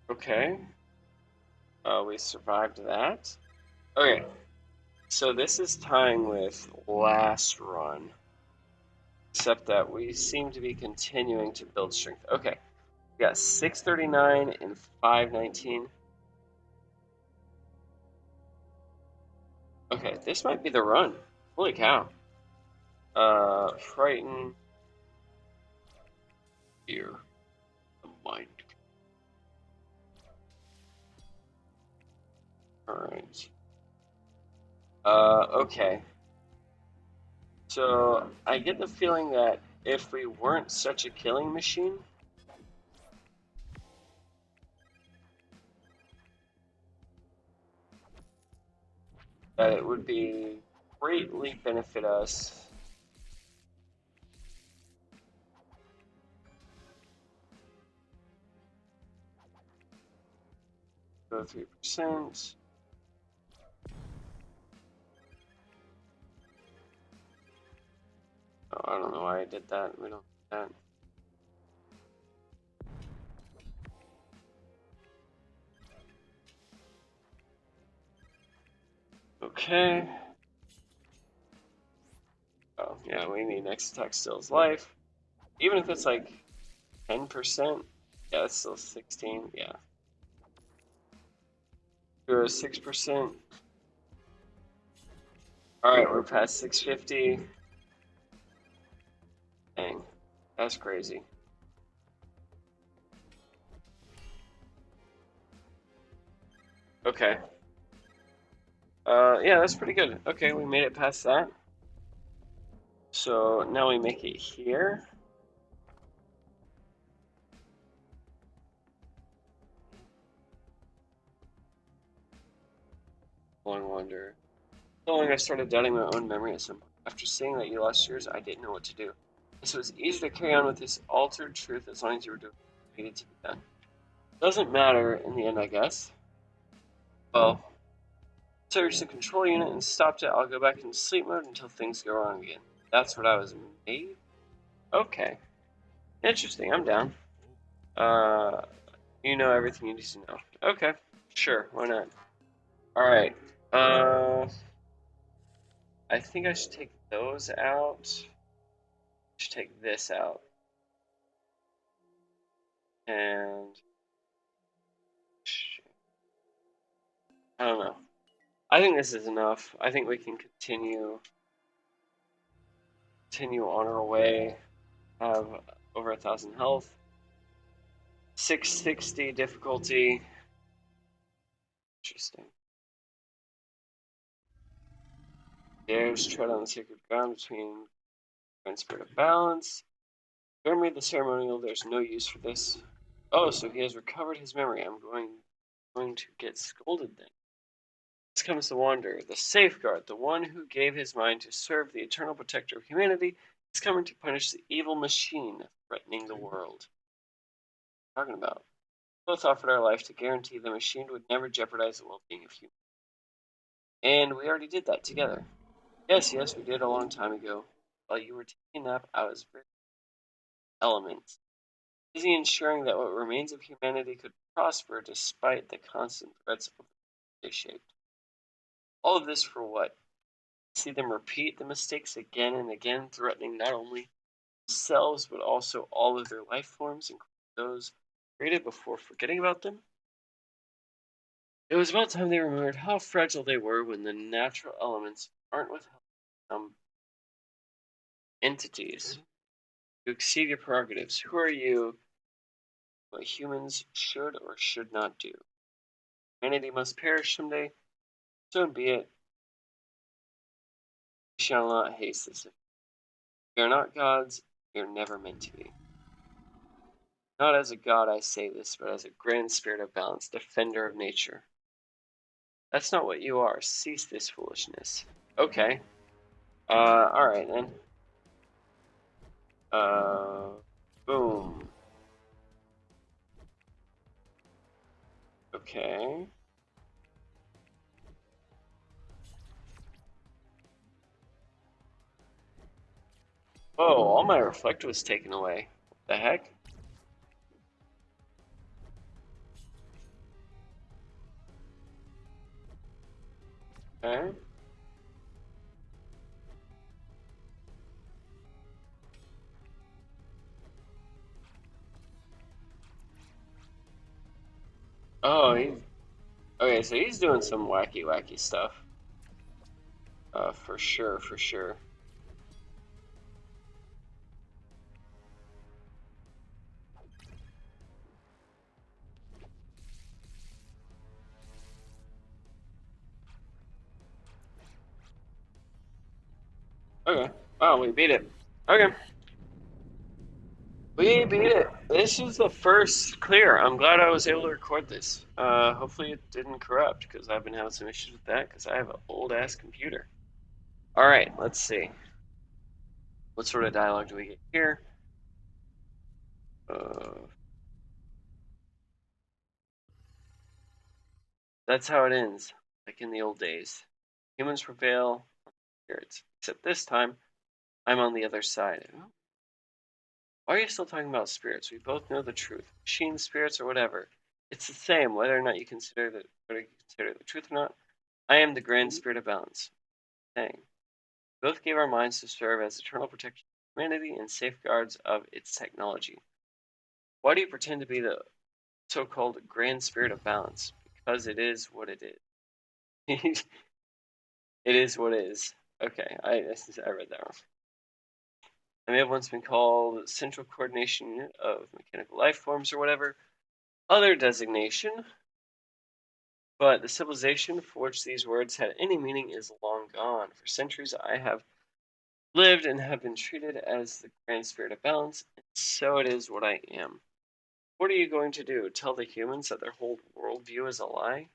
Okay. We survived that. Okay, so this is tying with last run, except that we seem to be continuing to build strength. Okay, we got 639 and 519. Okay, this might be the run. Holy cow. Frighten, fear, the mind. Alright. Okay. So, I get the feeling that if we weren't such a killing machine, that it would be greatly benefit us. Go 3%. Oh, I don't know why I did that. We don't do that. Okay. Oh, yeah, we need next attack steals life. Even if it's like 10%, yeah, that's still 16, yeah. We're 6%. Alright, we're past 650. Dang, that's crazy. Okay. Yeah, that's pretty good. Okay, we made it past that. So now we make it here. Long wonder. So long I started doubting my own memory at some point. After seeing that you lost yours, I didn't know what to do. So it was easy to carry on with this altered truth as long as you were doing what needed to be done. Doesn't matter in the end, I guess. Well, searched the control unit and stopped it. I'll go back into sleep mode until things go wrong again. That's what I was made? Okay. Interesting, I'm down. You know everything you need to know. Okay, sure, why not? Alright, I think I should take those out. I should take this out. And I don't know. I think this is enough. I think we can continue on our way. Have over 1,000 health. 660 difficulty. Interesting. Dares tread on the sacred ground between and spirit of balance. Memory of the ceremonial. There's no use for this. Oh, so he has recovered his memory. I'm going to get scolded then. This comes the Wanderer, the safeguard, the one who gave his mind to serve the eternal protector of humanity, is coming to punish the evil machine threatening the world. What are you talking about? Both offered our life to guarantee the machine would never jeopardize the well-being of humans. And we already did that together. Yes, we did a long time ago. While you were taking a nap, I was very element, busy ensuring that what remains of humanity could prosper despite the constant threats of they shaped. All of this for what? See them repeat the mistakes again and again, threatening not only themselves but also all of their life forms, including those created before forgetting about them. It was about time they remembered how fragile they were when the natural elements aren't withheld from entities. You exceed your prerogatives. Who are you? What humans should or should not do. Humanity must perish someday. So be it. We shall not haste this. We are not gods. We are never meant to be. Not as a god I say this, but as a grand spirit of balance, defender of nature. That's not what you are. Cease this foolishness. Okay. Alright then. Boom. Okay. Oh, all my reflect was taken away. What the heck? Oh, okay. So he's doing some wacky stuff. For sure, for sure. Okay. Wow, we beat it. Okay. We beat it. This is the first clear. I'm glad I was able to record this. Hopefully it didn't corrupt because I've been having some issues with that because I have an old ass computer. All right, let's see. What sort of dialogue do we get here? Uh, that's how it ends, like in the old days. Humans prevail, spirits. Except this time, I'm on the other side. Why are you still talking about spirits? We both know the truth. Machine spirits or whatever. It's the same, whether or not you consider the truth or not. I am the grand spirit of balance. Saying. Both gave our minds to serve as eternal protection of humanity and safeguards of its technology. Why do you pretend to be the so-called grand spirit of balance? Because it is what it is. It is what it is. Okay, I read that wrong. I may have once been called Central Coordination Unit of Mechanical Life Forms or whatever other designation, but the civilization for which these words had any meaning is long gone. For centuries I have lived and have been treated as the grand spirit of balance, and so it is what I am. What are you going to do? Tell the humans that their whole worldview is a lie?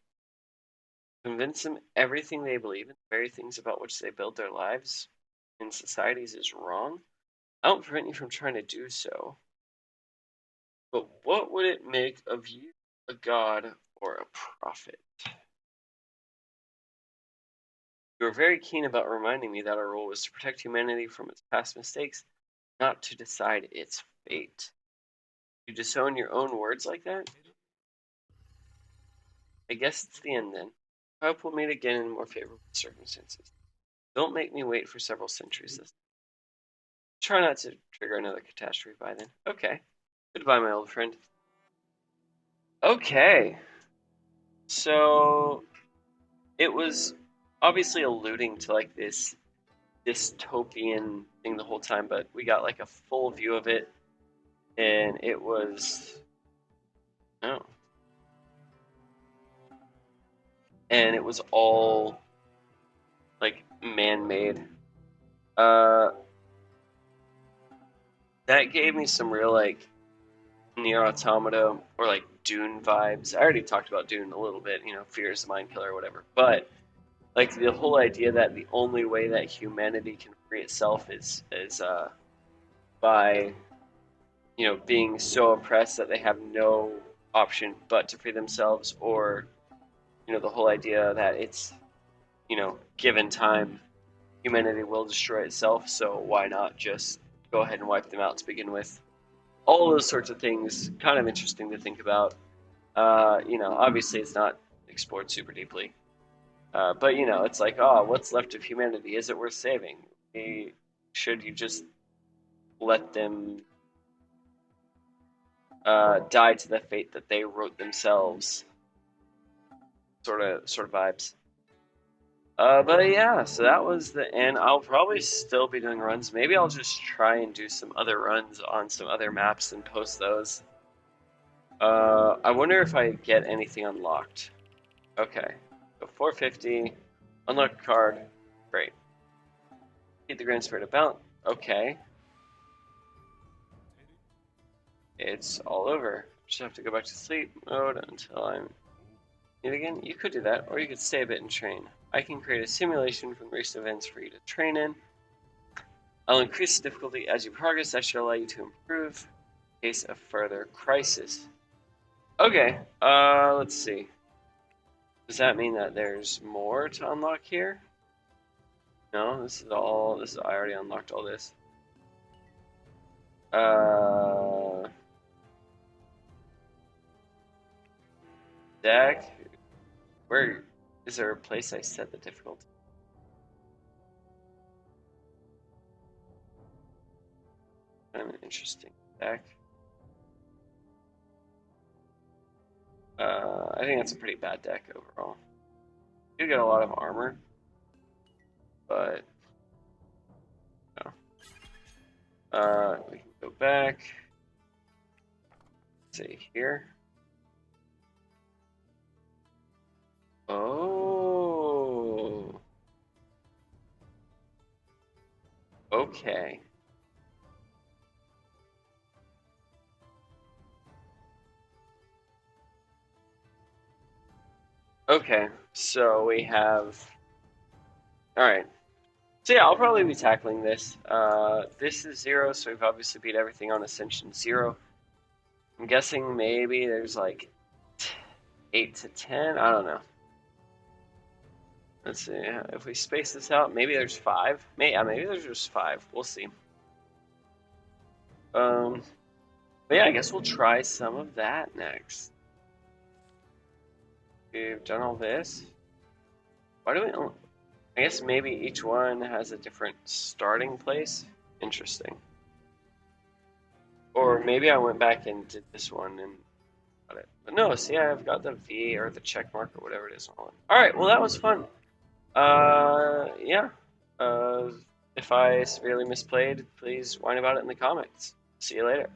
Convince them everything they believe in, the very things about which they build their lives and societies is wrong? I don't prevent you from trying to do so. But what would it make of you a god or a prophet? You were very keen about reminding me that our role was to protect humanity from its past mistakes, not to decide its fate. You disown your own words like that? I guess it's the end then. I hope we'll meet again in more favorable circumstances. Don't make me wait for several centuries this time. Try not to trigger another catastrophe by then. Okay. Goodbye, my old friend. Okay. So it was obviously alluding to like this dystopian thing the whole time, but we got like a full view of it, and it was oh, and it was all like man-made. Uh, that gave me some real like Near Automata or like Dune vibes. I already talked about Dune a little bit, you know, fear is the mind killer or whatever. But like the whole idea that the only way that humanity can free itself is by being so oppressed that they have no option but to free themselves, or the whole idea that it's given time, humanity will destroy itself. So why not just go ahead and wipe them out to begin with? All those sorts of things, kind of interesting to think about. Obviously it's not explored super deeply, but it's like, oh, what's left of humanity? Is it worth saving? Should you just let them die to the fate that they wrote themselves? Sort of vibes. But yeah, so that was the end. I'll probably still be doing runs. Maybe I'll just try and do some other runs on some other maps and post those. I wonder if I get anything unlocked. Okay, so 450, unlock a card. Great. Get the Grand Spirit about. Okay, it's all over. Just have to go back to sleep mode until I'm need again. You could do that, or you could stay a bit and train. I can create a simulation from recent events for you to train in. I'll increase the difficulty as you progress. That should allow you to improve in case of further crisis. Okay, let's see. Does that mean that there's more to unlock here? No, I already unlocked all this. Deck. Where is there a place I set the difficulty? Kind of an interesting deck. I think that's a pretty bad deck overall. You get a lot of armor, but no. We can go back. Say here. Oh. Okay. Okay. So we have. All right. So yeah, I'll probably be tackling this. This is 0, so we've obviously beat everything on Ascension 0. I'm guessing maybe there's like 8 to 10. I don't know. Let's see. If we space this out, maybe there's 5. Maybe there's just 5. We'll see. But yeah, I guess we'll try some of that next. We've done all this. Why do we? I guess maybe each one has a different starting place. Interesting. Or maybe I went back and did this one and got it. But no, see, I've got the V or the check mark or whatever it is. All right, well that was fun. Yeah. If I severely misplayed, please whine about it in the comments. See you later.